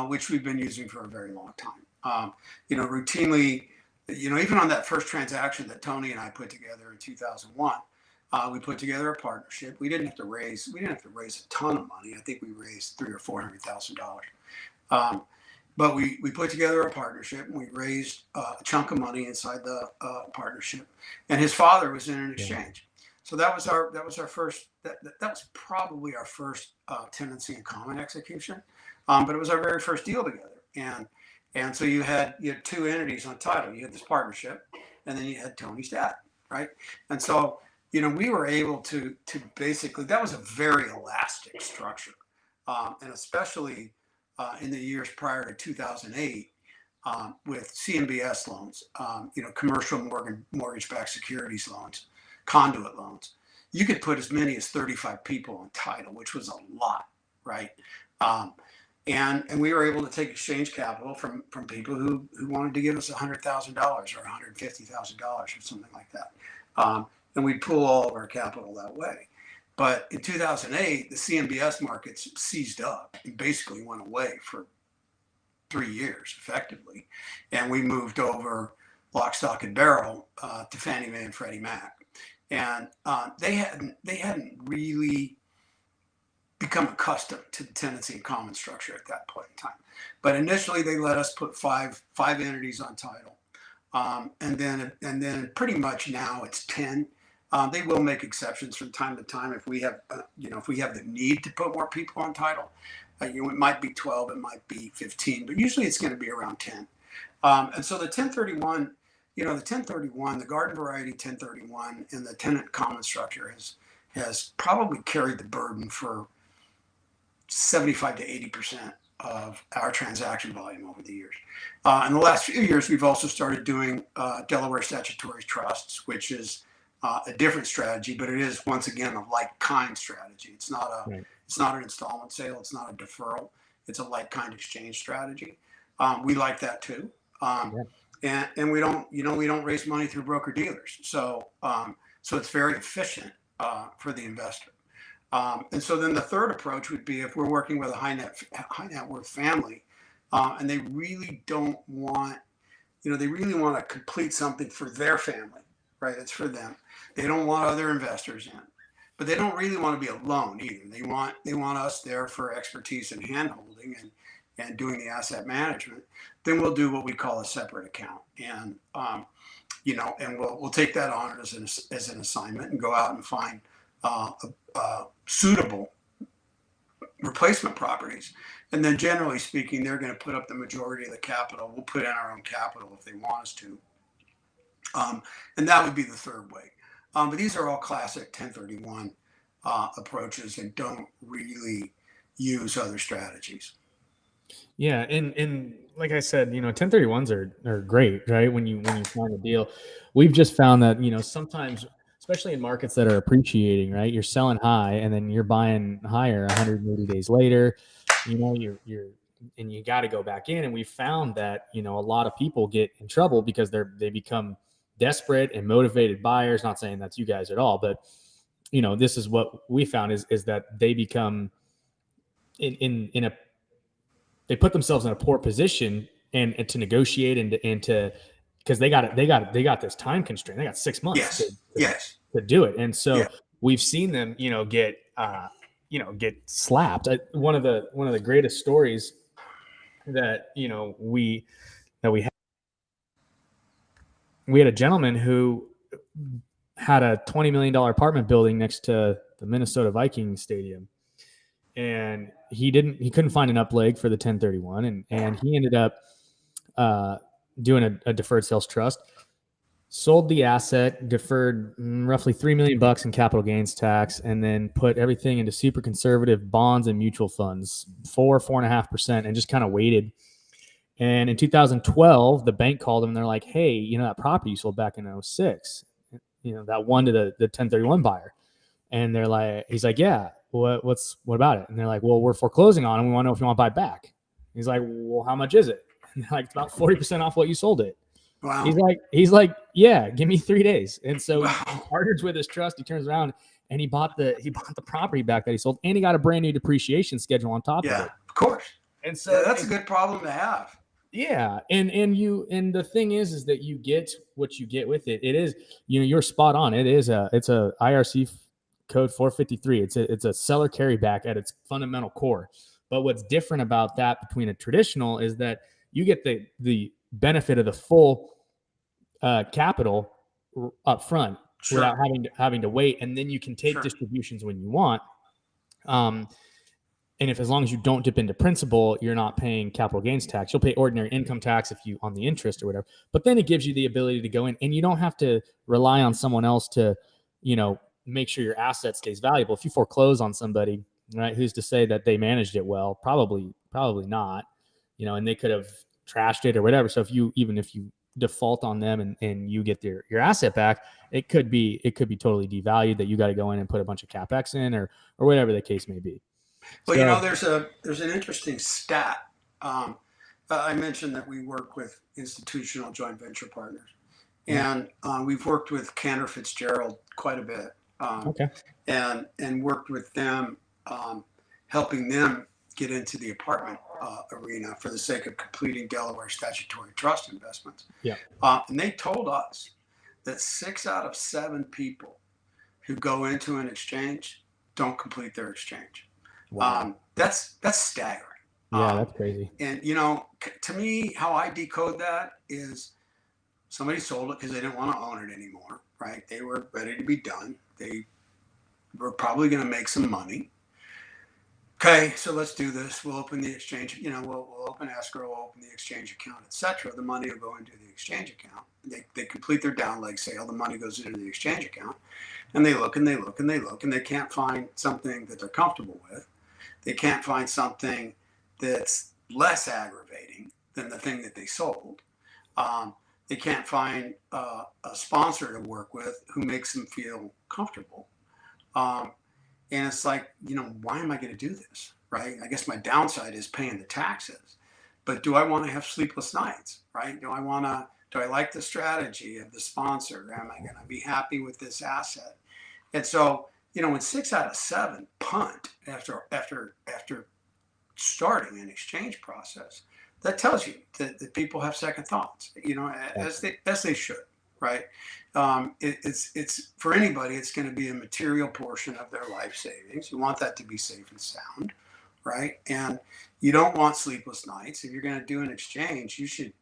which we've been using for a very long time. Routinely, even on that first transaction that Tony and I put together in 2001, we put together a partnership. We didn't have to raise a ton of money. I think we raised $300,000 or $400,000. But we put together a partnership, and we raised a chunk of money inside the partnership, and his father was in an exchange. So that was our first. That was probably our first tenancy in common execution, but it was our very first deal together. And so you had two entities on title. You had this partnership, and then you had Tony's dad, right? And so we were able to basically, that was a very elastic structure, and especially in the years prior to 2008, with CMBS loans, commercial mortgage-backed securities loans, conduit loans, you could put as many as 35 people on title, which was a lot, right? And we were able to take exchange capital from people who wanted to give us $100,000 or $150,000 or something like that. And we'd pool all of our capital that way. But in 2008, the CMBS markets seized up and basically went away for 3 years effectively. And we moved over lock, stock, and barrel to Fannie Mae and Freddie Mac. And they hadn't really become accustomed to the tenancy and common structure at that point in time. But initially, they let us put five entities on title, and then pretty much now it's 10. They will make exceptions from time to time if we have the need to put more people on title. It might be 12, it might be 15, but usually it's going to be around 10. And so the 1031. The garden variety 1031 and the tenant common structure has probably carried the burden for 75 to 80% of our transaction volume over the years. In the last few years, we've also started doing Delaware Statutory trusts, which is a different strategy, but it is once again a like kind strategy. It's not an installment sale. It's not a deferral. It's a like kind exchange strategy. We like that too. And we don't raise money through broker dealers. So it's very efficient for the investor. And so then the third approach would be if we're working with a high net worth family, and they really don't want, they really want to complete something for their family, right? It's for them. They don't want other investors in, but they don't really want to be alone either. They want us there for expertise and handholding and doing the asset management. Then we'll do what we call a separate account, and and we'll take that on as an assignment and go out and find suitable replacement properties. And then generally speaking, they're going to put up the majority of the capital. We'll put in our own capital if they want us to. And that would be the third way. But these are all classic 1031 approaches and don't really use other strategies. Yeah, and like I said, 1031s are great, right? When you find a deal, we've just found that sometimes, especially in markets that are appreciating, right? You're selling high, and then you're buying higher 180 days later. You're and you got to go back in, and we found that a lot of people get in trouble because they become desperate and motivated buyers. Not saying that's you guys at all, but this is what we found is that they become in a they put themselves in a poor position and to negotiate and to because they got this time constraint. They got 6 months to do it, and so we've seen them get slapped. One of the greatest stories that we had a gentleman who had a $20 million apartment building next to the Minnesota Vikings stadium. And he couldn't find an up leg for the 1031, and he ended up doing a deferred sales trust, sold the asset, deferred roughly $3 million in capital gains tax, and then put everything into super conservative bonds and mutual funds, 4.5%, and just kind of waited. And in 2012, the bank called him and they're like, "Hey, that property you sold back in 2006, that one to the 1031 buyer." And they're like, he's like, "Yeah, what about it?" And they're like, "Well, we're foreclosing on it. We want to know if you want to buy it back." He's like, "Well, how much is it?" And they're like, "It's about 40% off what you sold it." Wow. He's like, "Yeah, give me 3 days." And so he partners with his trust. He turns around and he bought the property back that he sold, and he got a brand new depreciation schedule on top of it. Yeah, of course. And so that's a good problem to have. Yeah. And the thing is that you get what you get with it. It is, you're spot on. It's a IRC code 453. It's a seller carryback at its fundamental core. But what's different about that between a traditional is that you get the benefit of the full capital up front without having to wait. And then you can take distributions when you want. And as long as you don't dip into principal, you're not paying capital gains tax. You'll pay ordinary income tax if you on the interest or whatever. But then it gives you the ability to go in, and you don't have to rely on someone else to, make sure your asset stays valuable. If you foreclose on somebody, right, who's to say that they managed it well? Probably not. And they could have trashed it or whatever. So if you default on them and you get your asset back, it could be totally devalued. That you got to go in and put a bunch of capex in or whatever the case may be. Well, there's an interesting stat. I mentioned that we work with institutional joint venture partners, and we've worked with Cantor Fitzgerald quite a bit. And worked with them, helping them get into the apartment arena for the sake of completing Delaware statutory trust investments. Yeah. And they told us that 6 out of 7 people who go into an exchange don't complete their exchange. Wow. That's staggering. Yeah, that's crazy. And to me, how I decode that is somebody sold it because they didn't want to own it anymore, right? They were ready to be done. They were probably going to make some money. Okay, so let's do this. We'll open the exchange. We'll open escrow, we'll open the exchange account, etc. The money will go into the exchange account. They complete their down leg sale. The money goes into the exchange account, and they look and they look and they look, and they can't find something that they're comfortable with. They can't find something that's less aggravating than the thing that they sold. They can't find a sponsor to work with who makes them feel comfortable. And it's like, why am I going to do this, right? I guess my downside is paying the taxes. But do I want to have sleepless nights, right? Do I like the strategy of the sponsor? Am I going to be happy with this asset? And so when 6 out of 7 punt after starting an exchange process, that tells you that people have second thoughts, as they should, right? It's for anybody, it's going to be a material portion of their life savings. You want that to be safe and sound, right? And you don't want sleepless nights. If you're going to do an exchange, you should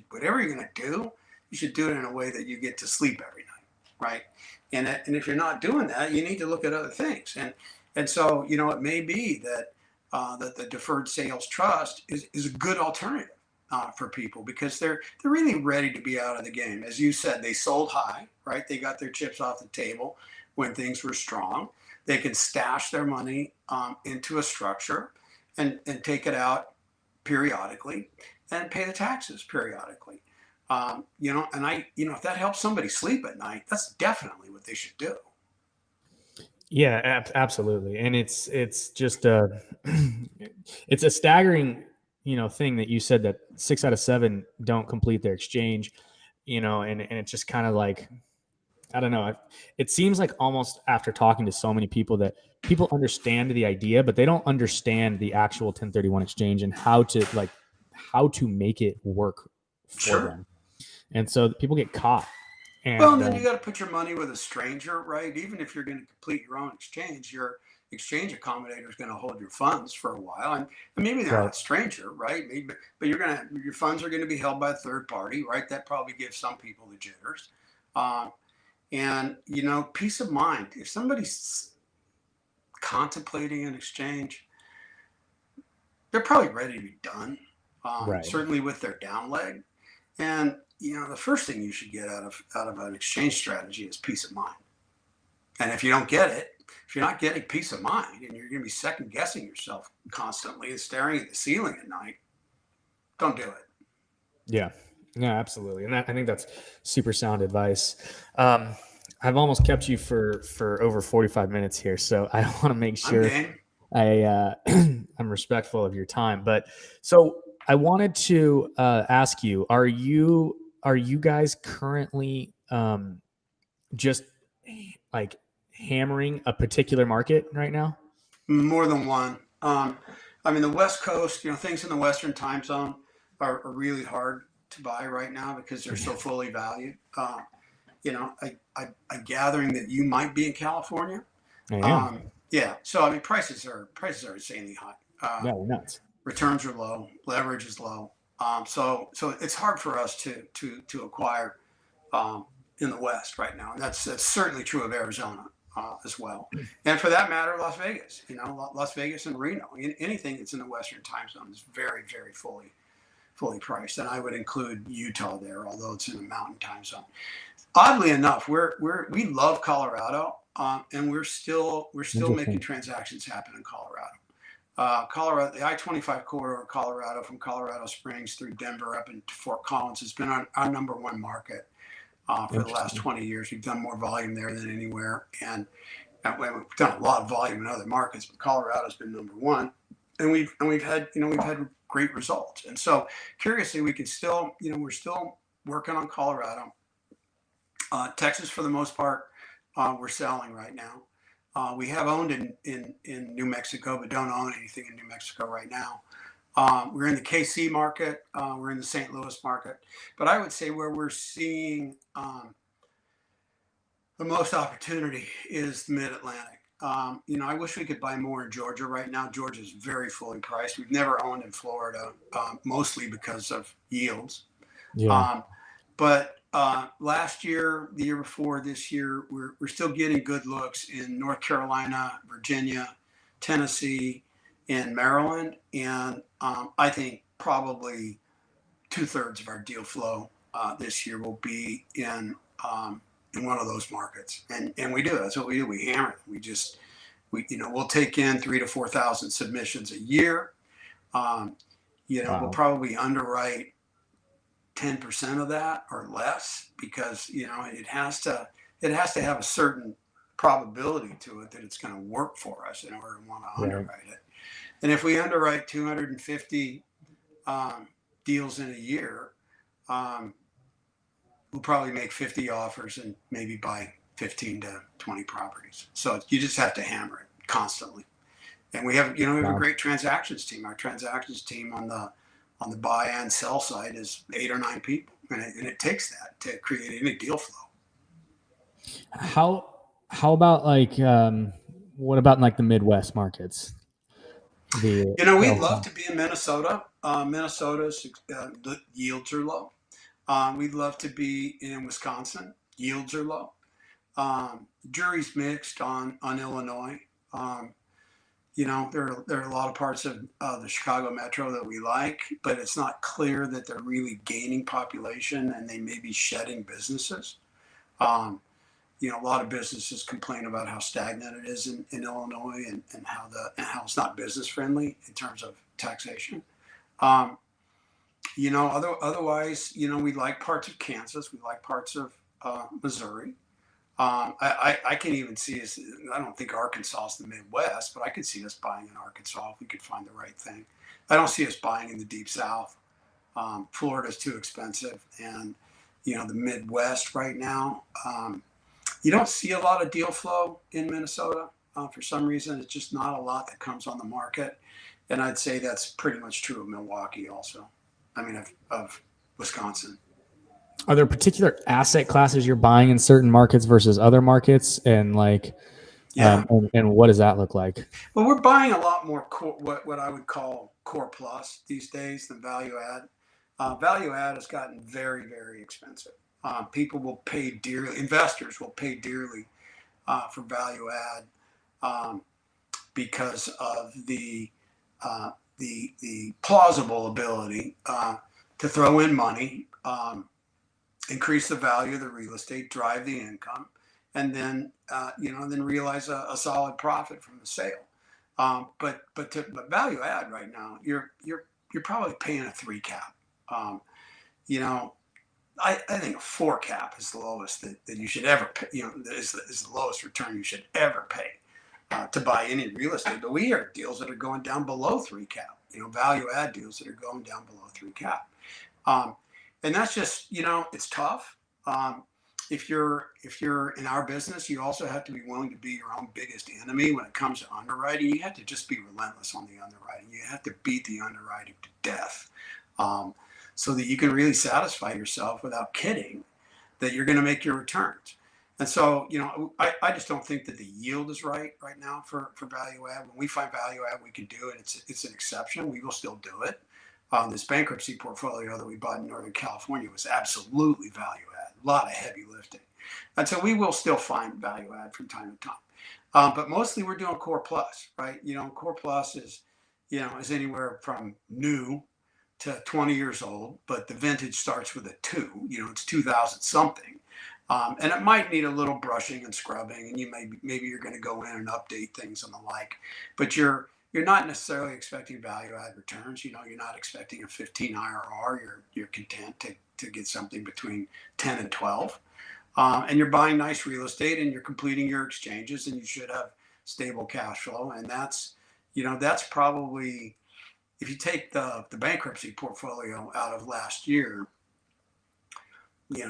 whatever you're going to do, you should do it in a way that you get to sleep every night, right? And if you're not doing that, you need to look at other things. And so it may be that the deferred sales trust is a good alternative for people, because they're really ready to be out of the game. As you said, they sold high, right? They got their chips off the table when things were strong. They can stash their money into a structure and take it out periodically and pay the taxes periodically. If that helps somebody sleep at night, that's definitely what they should do. Yeah, absolutely. And it's just a it's a staggering, thing that you said that 6 out of 7 don't complete their exchange, and it's just kind of like, I don't know. It seems like, almost after talking to so many people, that people understand the idea, but they don't understand the actual 1031 exchange and how to make it work for Sure. them. And so people get caught. Well, And and then you got to put your money with a stranger, right? Even if you're going to complete your own exchange, your exchange accommodator is going to hold your funds for a while, and maybe they're right, not a stranger, right? Maybe, but your funds are going to be held by a third party, right? That probably gives some people the jitters. Um, and peace of mind. If somebody's contemplating an exchange, they're probably ready to be done. right, Certainly with their down leg. And the first thing you should get out of an exchange strategy is peace of mind. And if you don't get it, if you're not getting peace of mind, and you're going to be second guessing yourself constantly and staring at the ceiling at night, don't do it. yeah, no, absolutely. And I think that's super sound advice. I've almost kept you for over 45 minutes here, so I want to make I'm sure game. I'm respectful of your time. But so I wanted to ask you: Are you guys currently just like hammering a particular market right now? More than one. The West Coast, things in the Western time zone are really hard to buy right now because they're so fully valued. I'm gathering that you might be in California. I am. Yeah. So prices are insanely high. Yeah, we're nuts. Returns are low. Leverage is low. So it's hard for us to acquire in the West right now, and that's certainly true of Arizona as well, and for that matter, Las Vegas. Las Vegas and Reno. Anything that's in the Western time zone is very, very fully priced, and I would include Utah there, although it's in the Mountain time zone. Oddly enough, we love Colorado, and we're still making transactions happen in Colorado. Colorado, the I-25 corridor of Colorado, from Colorado Springs through Denver up into Fort Collins, has been our number one market for the last 20 years. We've done more volume there than anywhere, and we've done a lot of volume in other markets, but Colorado's been number one, and we've had great results. And so, curiously, we can still, we're still working on Colorado. Texas, for the most part, we're selling right now. We have owned in New Mexico, but don't own anything in New Mexico right now. We're in the KC market. We're in the St. Louis market. But I would say where we're seeing the most opportunity is the Mid-Atlantic. I wish we could buy more in Georgia right now. Georgia is very fully priced. We've never owned in Florida, mostly because of yields. Yeah. But last year, the year before, this year, we're still getting good looks in North Carolina, Virginia, Tennessee, and Maryland. And I think probably 2/3 of our deal flow this year will be in one of those markets. And we do. That's what we do. We hammer it. We'll take in 3,000 to 4,000 submissions a year. Wow. We'll probably underwrite 10% of that or less, because it has to have a certain probability to it that it's going to work for us in order to want to underwrite it. And if we underwrite 250 deals in a year, we'll probably make 50 offers and maybe buy 15 to 20 properties. So you just have to hammer it constantly. And we have, we have a Wow. great transactions team. Our transactions team on the buy and sell side is 8 or 9 people, and it takes that to create any deal flow. How about like what about in like the Midwest markets? We'd love to be in Minnesota. Minnesota's the yields are low. We'd love to be in Wisconsin. Yields are low. Jury's mixed on Illinois. There are a lot of parts of the Chicago metro that we like, but it's not clear that they're really gaining population, and they may be shedding businesses. Um, a lot of businesses complain about how stagnant it is in Illinois, and how it's not business friendly in terms of taxation. Um, Otherwise, we like parts of Kansas, we like parts of Missouri. I can even see us. I don't think Arkansas is the Midwest, but I could see us buying in Arkansas if we could find the right thing. I don't see us buying in the deep South. Florida's too expensive, and the Midwest right now. You don't see a lot of deal flow in Minnesota. For some reason, it's just not a lot that comes on the market, and I'd say that's pretty much true of Milwaukee also. I mean, of Wisconsin. Are there particular asset classes you're buying in certain markets versus other markets, and like, Yeah. and what does that look like? Well, we're buying a lot more core, what I would call core plus these days than value add. Value add has gotten very, very expensive. People will pay dearly. Investors will pay dearly for value add, because of the plausible ability to throw in money, increase the value of the real estate, drive the income, and then realize a solid profit from the sale. But value add right now, you're probably paying a 3 cap. You know, I think a 4 cap is the lowest that you should ever pay. Is the lowest return you should ever pay to buy any real estate. But we hear deals that are going down below 3 cap. Value add deals that are going down below 3 cap. And that's just, it's tough. If you're in our business, you also have to be willing to be your own biggest enemy when it comes to underwriting. You have to just be relentless on the underwriting. You have to beat the underwriting to death, so that you can really satisfy yourself without kidding that you're going to make your returns. And so, I just don't think that the yield is right now for value add. When we find value add, we can do it. It's an exception. We will still do it. This bankruptcy portfolio that we bought in Northern California was absolutely value add, a lot of heavy lifting. And so we will still find value add from time to time. But mostly we're doing core plus, right? Core plus is anywhere from new to 20 years old, but the vintage starts with a 2, it's 2000 something. And it might need a little brushing and scrubbing, and maybe you're going to go in and update things and the like, but you're not necessarily expecting value add returns. You're not expecting a 15 IRR. You're content to get something between 10 and 12. And you're buying nice real estate, and you're completing your exchanges, and you should have stable cash flow. And that's probably, if you take the bankruptcy portfolio out of last year,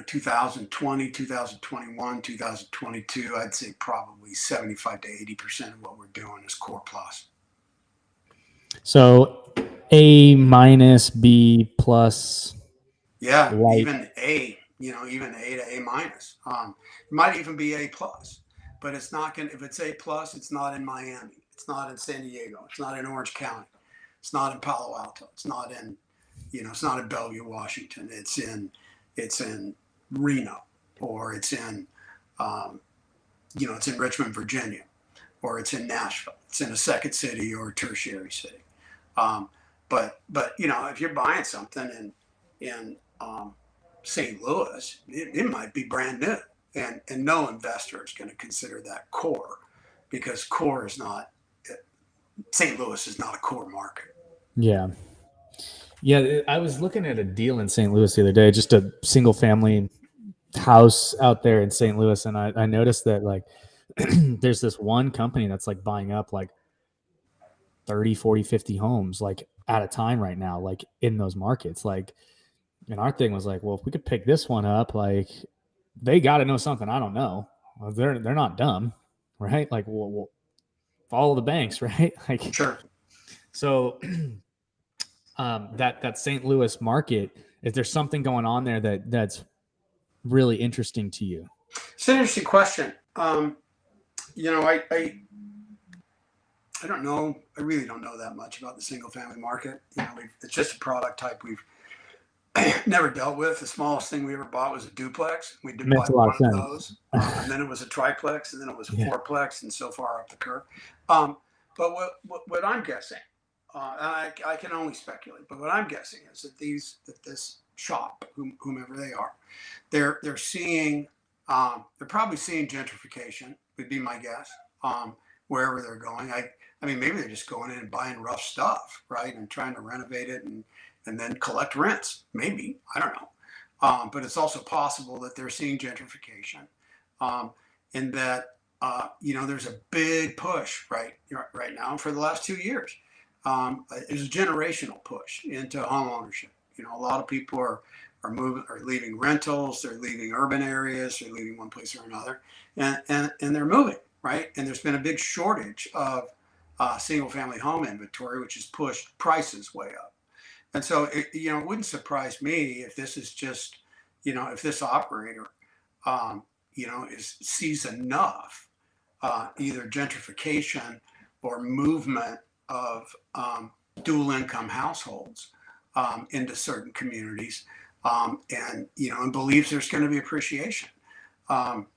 2020, 2021, 2022, I'd say probably 75 to 80% of what we're doing is core plus. So A minus, B plus. Yeah, light. Even A, even A to A minus. It might even be A plus, but it's not going to, if it's A plus, it's not in Miami. It's not in San Diego. It's not in Orange County. It's not in Palo Alto. It's not in, it's not in Bellevue, Washington. It's in Reno, or it's in, it's in Richmond, Virginia, or it's in Nashville. It's in a second city or a tertiary city. But if you're buying something in St. Louis, it might be brand new, and no investor is going to consider that core, because core is not, St. Louis is not a core market. Yeah. Yeah, I was looking at a deal in St. Louis the other day, just a single family house out there in St. Louis, and I noticed that like there's this one company that's like buying up like 30, 40, 50 homes like at a time right now, like in those markets. Like, and our thing was like, well, if we could pick this one up, like they got to know something I don't know. well, they're not dumb, right? Like, we'll follow the banks, right? Like, Sure. so that St. Louis market, is there something going on there that's really interesting to you? It's an interesting question. You know, I don't know. I really don't know that much about the single family market. You know, it's just a product type we've never dealt with. The smallest thing we ever bought was a duplex. We did buy Makes a lot one of of sense. those, and then it was a triplex, and then it was a Yeah. fourplex, and so far up the curve. But what I'm guessing, and I can only speculate, but what I'm guessing is that this shop, whomever they are, they're seeing, they're probably seeing gentrification. Would be my guess. Wherever they're going, I mean, maybe they're just going in and buying rough stuff, right, and trying to renovate it and then collect rents. Maybe, I don't know. But it's also possible that they're seeing gentrification, and that you know, there's a big push right now for the last 2 years. There's a generational push into home ownership. You know, a lot of people are leaving rentals, they're leaving urban areas, they're leaving one place or another, and they're moving, right? And there's been a big shortage of single family home inventory, which has pushed prices way up. And so, you know, it wouldn't surprise me if this is just, you know, if this operator, you know, sees enough either gentrification or movement of dual income households into certain communities, and, you know, and believes there's going to be appreciation. Um,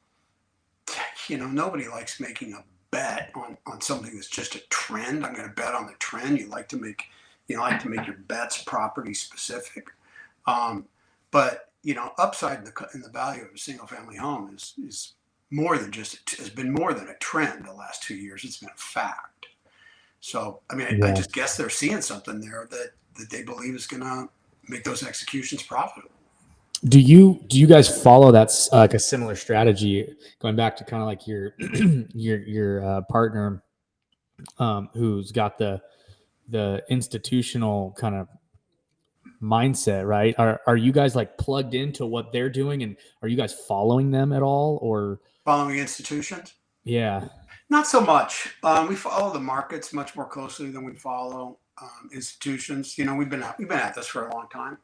you know, nobody likes making a bet on something that's just a trend. I'm going to bet on the trend. You like to make your bets property specific. But you know, upside in the value of a single family home is more than has been more than a trend the last 2 years. It's been a fact. So I mean, I just guess they're seeing something there that they believe is going to make those executions profitable. Do you guys follow that's like a similar strategy, going back to kind of like your your partner who's got the institutional kind of mindset, right? Are you guys like plugged into what they're doing, and are you guys following them at all, or Following institutions? yeah? Not so much. We follow the markets much more closely than we follow institutions. You know, we've been at this for a long time.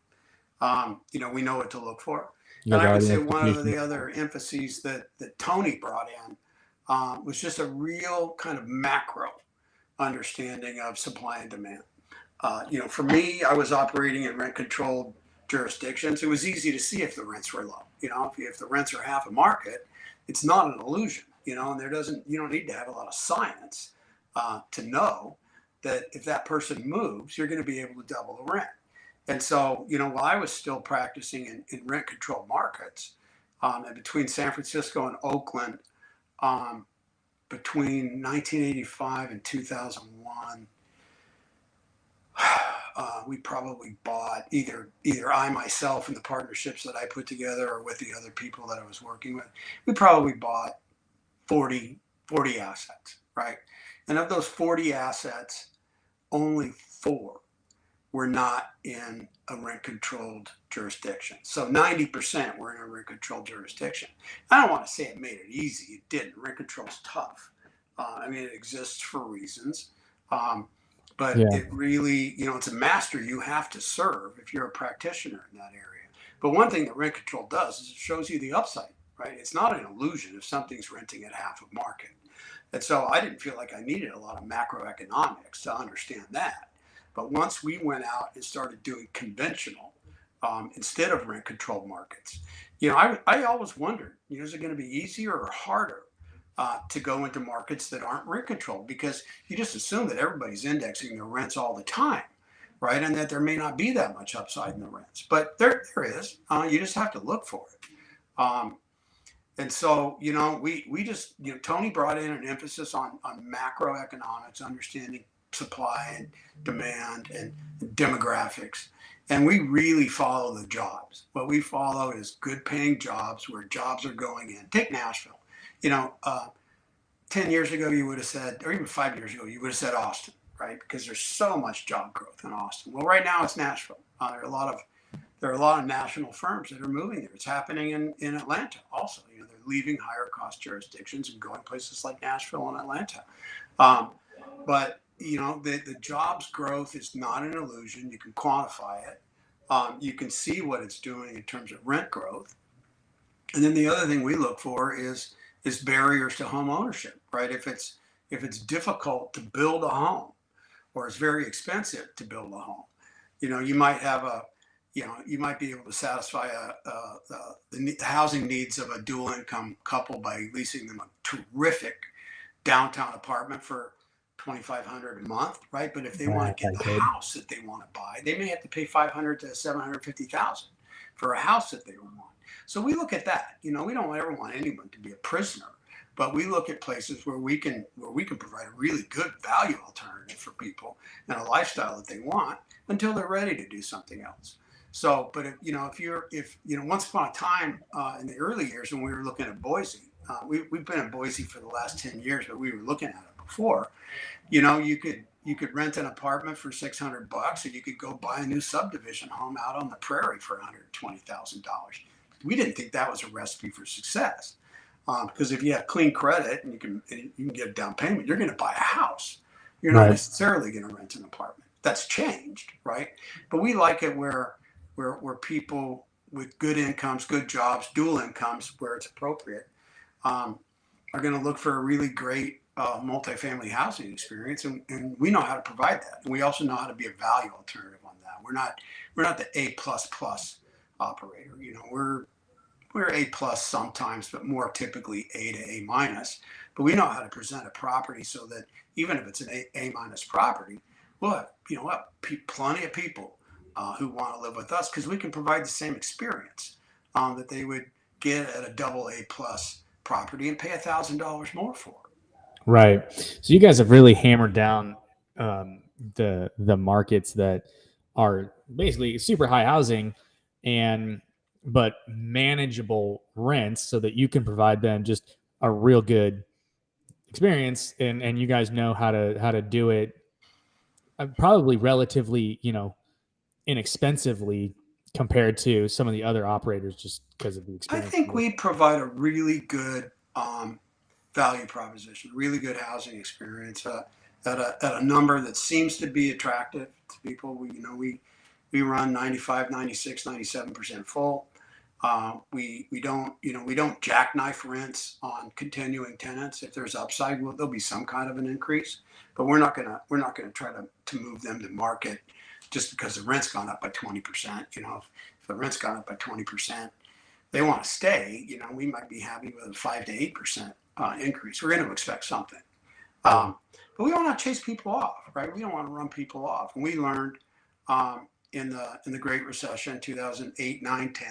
You know, we know what to look for. You And guys I are would the say one of the institution. other emphases that Tony brought in was just a real kind of macro understanding of supply and demand. You know, for me, I was operating in rent controlled jurisdictions. It was easy to see if the rents were low. You know, if the rents are half a market, it's not an illusion. You know, and you don't need to have a lot of science to know that if that person moves, you're going to be able to double the rent. And so, you know, while I was still practicing in rent controlled markets, and between San Francisco and Oakland, between 1985 and 2001, we probably bought either I myself and the partnerships that I put together, or with the other people that I was working with, we probably bought 40 assets, right? And of those 40 assets, only 4 were not in a rent controlled jurisdiction. So 90% were in a rent controlled jurisdiction. I don't want to say it made it easy. It didn't. Rent control is tough. I mean, it exists for reasons. But it really, you know, it's a master you have to serve if you're a practitioner in that area. But one thing that rent control does is it shows you the upside, right? It's not an illusion if something's renting at half of market. And so I didn't feel like I needed a lot of macroeconomics to understand that. But once we went out and started doing conventional instead of rent controlled markets, you know, I always wondered, you know, is it going to be easier or harder to go into markets that aren't rent controlled? Because you just assume that everybody's indexing their rents all the time, right? And that there may not be that much upside in the rents, but there is. You just have to look for it. And so, you know, we just, you know, Tony brought in an emphasis on macroeconomics, understanding supply and demand and demographics. And we really follow the jobs. What we follow is good paying jobs where jobs are going in. Take Nashville. You know, 10 years ago, you would have said, or even 5 years ago, you would have said Austin, right? Because there's so much job growth in Austin. Well, right now it's Nashville. There are a lot there are a lot of national firms that are moving there. It's happening in Atlanta also. They're leaving higher cost jurisdictions and going places like Nashville and Atlanta. But the jobs growth is not an illusion. You can quantify it. You can see what it's doing in terms of rent growth. And then the other thing we look for is barriers to home ownership, right? If it's difficult to build a home, or it's very expensive to build a home, you might have you might be able to satisfy the housing needs of a dual income couple by leasing them a terrific downtown apartment for $2,500 a month, right? But if they want to get the house that they want to buy, they may have to pay $500,000 to $750,000 for a house that they want. So we look at that. We don't ever want anyone to be a prisoner, but we look at places where we can provide a really good value alternative for people and a lifestyle that they want until they're ready to do something else. So, but if once upon a time in the early years when we were looking at Boise, we've been in Boise for the last 10 years, but we were looking at it before. You could rent an apartment for $600, and you could go buy a new subdivision home out on the prairie for $120,000. We didn't think that was a recipe for success, because if you have clean credit and you can get a down payment, you're going to buy a house. You're not necessarily going to rent an apartment. That's changed, right? But we like it where people with good incomes, good jobs, dual incomes, where it's appropriate, are going to look for a really great multifamily housing experience, and we know how to provide that. And we also know how to be a value alternative on that. We're not the A++ operator. We're A+ sometimes, but more typically A to A-. But we know how to present a property so that even if it's an A- property, we'll have plenty of people who want to live with us, because we can provide the same experience that they would get at a double A+ property and pay $1,000 more for. Right. So you guys have really hammered down the markets that are basically super high housing but manageable rents, so that you can provide them just a real good experience, and you guys know how to do it probably relatively inexpensively compared to some of the other operators, just because of the experience. I think we provide a really good value proposition, really good housing experience at a number that seems to be attractive to people. We run 95, 96, 97% full. We don't jackknife rents on continuing tenants. If there's upside, there'll be some kind of an increase, but we're not gonna try to move them to market just because the rent's gone up by 20%. If the rent's gone up by 20%, they want to stay. We might be happy with a 5 to 8% increase. We're going to expect something, but we don't want to chase people off, right? We don't want to run people off. And we learned in the Great Recession, 2008, 9, 10,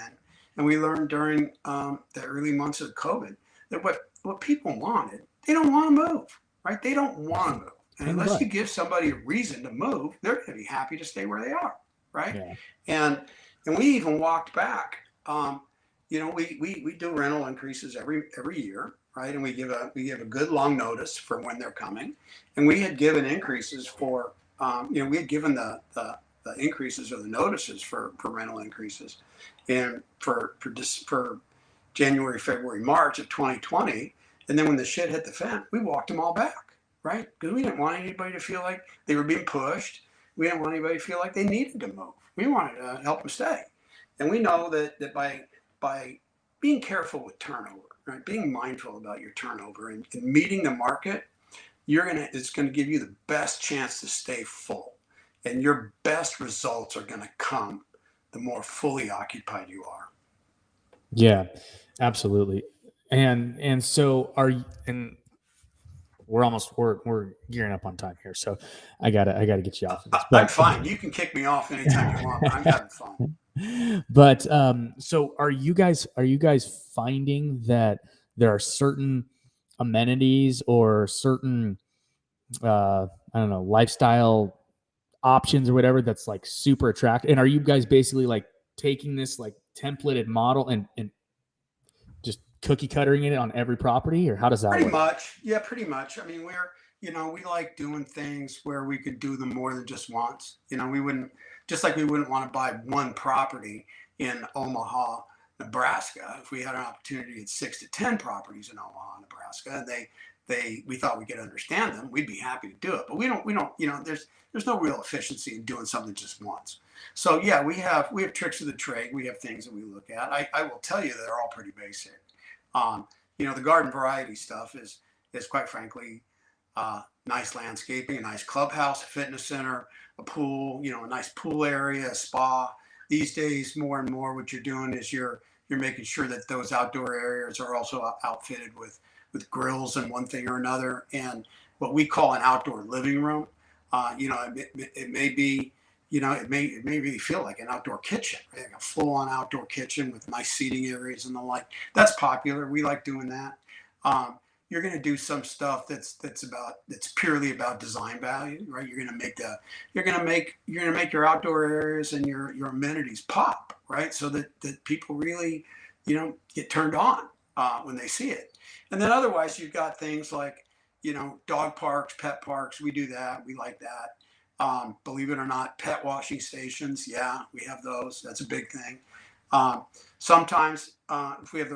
and we learned during the early months of COVID that what people wanted, they don't want to move, right? They don't want to move. And unless you give somebody a reason to move, they're going to be happy to stay where they are, right? Yeah. And we even walked back. We do rental increases every year, right? And we give a good long notice for when they're coming. And we had given increases for we had given the increases or the notices for rental increases, and for January, February, March of 2020. And then when the shit hit the fan, we walked them all back. Right? Because we didn't want anybody to feel like they were being pushed. We didn't want anybody to feel like they needed to move. We wanted to help them stay. And we know that by being careful with turnover, right? Being mindful about your turnover and meeting the market, it's going to give you the best chance to stay full. And your best results are going to come the more fully occupied you are. Yeah, absolutely. And so we're gearing up on time here, so I gotta get you off of this. I'm fine. You can kick me off anytime you want. I'm having fun. But so are you guys finding that there are certain amenities or certain I don't know, lifestyle options or whatever that's like super attractive? And are you guys basically like taking this like templated model and just cookie cuttering it on every property, or how does that work? Pretty much. I mean, we like doing things where we could do them more than just once. We wouldn't just like we wouldn't want to buy one property in Omaha, Nebraska. If we had an opportunity at 6 to 10 properties in Omaha, Nebraska, and we thought we could understand them, we'd be happy to do it. But we don't, there's no real efficiency in doing something just once. So yeah, we have tricks of the trade. We have things that we look at. I will tell you that they're all pretty basic. The garden variety stuff is quite frankly, nice landscaping, a nice clubhouse, a fitness center, a pool, a nice pool area, a spa. These days, more and more, what you're doing is you're making sure that those outdoor areas are also outfitted with grills and one thing or another, and what we call an outdoor living room. It may be, it may really feel like an outdoor kitchen, right? Like a full-on outdoor kitchen with nice seating areas and the like. That's popular. We like doing that. You're going to do some stuff that's purely about design value, right? You're going to make your outdoor areas and your amenities pop, right? So that people really, get turned on when they see it. And then otherwise, you've got things like, dog parks, pet parks. We do that. We like that. Believe it or not, pet washing stations. Yeah, we have those. That's a big thing. Sometimes, if we have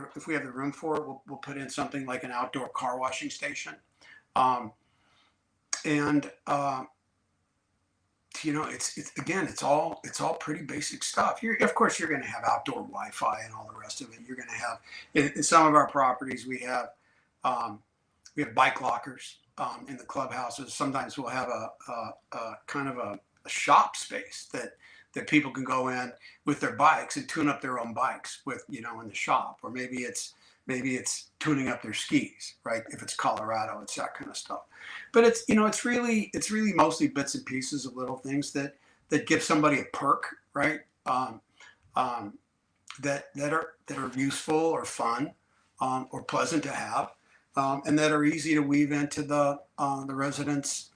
the room for it, we'll put in something like an outdoor car washing station. It's all pretty basic stuff. Of course, you're going to have outdoor Wi-Fi and all the rest of it. You're going to have in some of our properties we have bike lockers in the clubhouses. Sometimes we'll have a kind of a shop space that people can go in with their bikes and tune up their own bikes with, in the shop, or maybe it's tuning up their skis, right? If it's Colorado, it's that kind of stuff. But it's really mostly bits and pieces of little things that give somebody a perk, right? That are useful or fun, or pleasant to have, and that are easy to weave into the residents'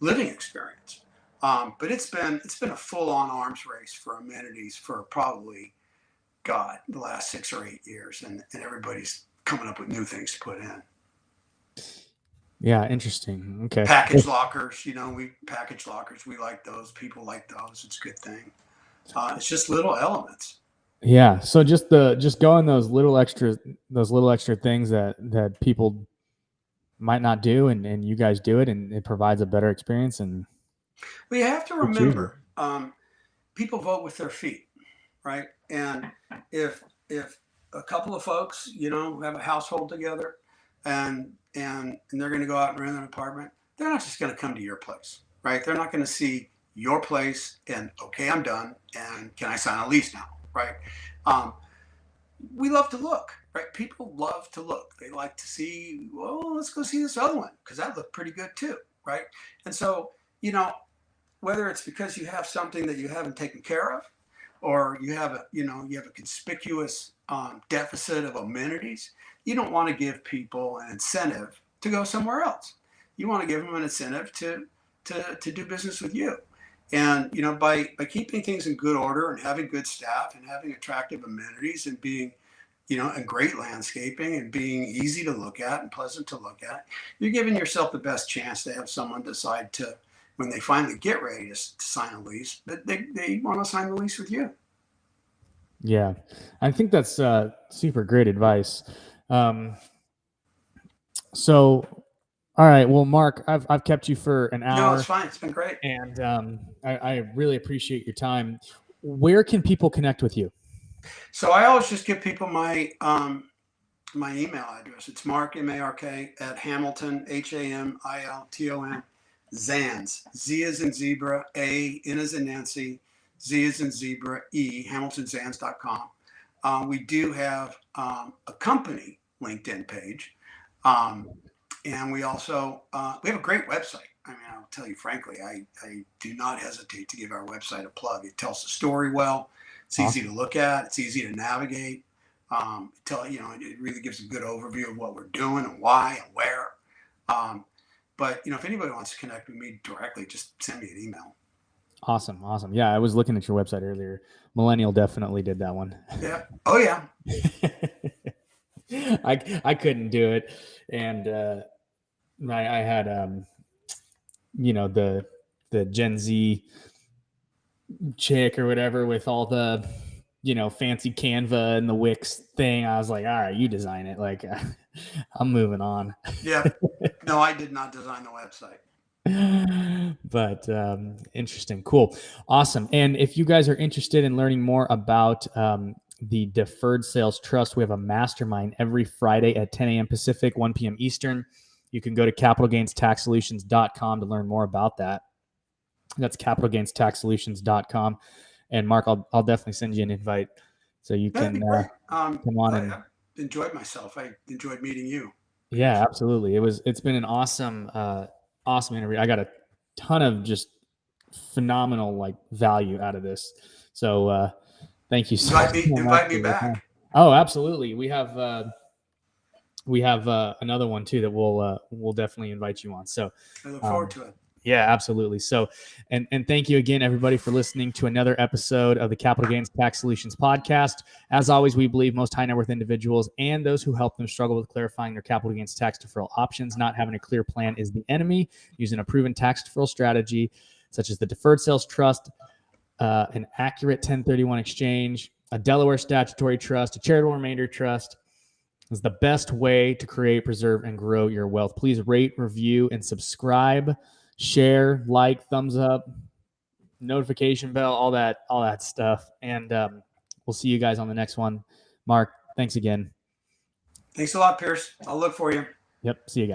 living experience. But it's been a full-on arms race for amenities for probably, the last 6 or 8 years, and everybody's coming up with new things to put in. Yeah, interesting. Okay. Package lockers, package lockers. We like those. People like those. It's a good thing. It's just little elements. Yeah. So just going those little extra things that people might not do, and you guys do it, and it provides a better experience. And we have to remember, people vote with their feet, right? And if a couple of folks, have a household together, and they're going to go out and rent an apartment, they're not just going to come to your place, right? They're not going to see your place and, okay, I'm done, and can I sign a lease now, right? We love to look, right? People love to look. They like to see, well, let's go see this other one because that looked pretty good too, right? And so, whether it's because you have something that you haven't taken care of, or you have a conspicuous deficit of amenities, you don't want to give people an incentive to go somewhere else. You want to give them an incentive to do business with you. And by keeping things in good order and having good staff and having attractive amenities and being, and great landscaping and being easy to look at and pleasant to look at, you're giving yourself the best chance to have someone decide to, when they finally get ready to sign a lease, that they want to sign the lease with you. Yeah, I think that's super great advice. So, all right. Well, Mark, I've kept you for an hour. No, it's fine. It's been great. And I really appreciate your time. Where can people connect with you? So I always just give people my my email address. It's Mark, M-A-R-K, at Hamilton, Hamilton, Zanz, Z as in zebra, A, N as in Nancy, Z as in zebra, E, HamiltonZanz.com. We do have a company LinkedIn page. And we also, we have a great website. I mean, I'll tell you frankly, I do not hesitate to give our website a plug. It tells the story well. It's easy to look at. It's easy to navigate. It really gives a good overview of what we're doing and why and where. But if anybody wants to connect with me directly, just send me an email. Awesome. Yeah, I was looking at your website earlier. Millennial definitely did that one. Yeah. Oh yeah. I couldn't do it, and I had the Gen Z chick or whatever with all the, fancy Canva and the Wix thing. I was like, all right, you design it. Like, I'm moving on. Yeah. No, I did not design the website. But interesting. Cool. Awesome. And if you guys are interested in learning more about the Deferred Sales Trust, we have a mastermind every Friday at 10 a.m. Pacific, 1 p.m. Eastern. You can go to capitalgainstaxsolutions.com to learn more about that. That's capitalgainstaxsolutions.com. And Mark, I'll definitely send you an invite so you That'd can be great. come on. I enjoyed myself. I enjoyed meeting you. Yeah, absolutely. It's been an awesome interview. I got a ton of just phenomenal like value out of this. So thank you so much. Invite me back. Oh, absolutely. We have another one too that we'll definitely invite you on. So I look forward to it. Yeah, absolutely. So, and thank you again, everybody, for listening to another episode of the Capital Gains Tax Solutions podcast. As always, we believe most high net worth individuals and those who help them struggle with clarifying their capital gains tax deferral options. Not having a clear plan is the enemy. Using a proven tax deferral strategy, such as the Deferred Sales Trust, an accurate 1031 exchange, a Delaware Statutory Trust, a charitable remainder trust, is the best way to create, preserve, and grow your wealth. Please rate, review, and subscribe. Share, like, thumbs up, notification bell, all that stuff. And we'll see you guys on the next one. Mark, thanks again. Thanks a lot, Pierce. I'll look for you. Yep. See you guys.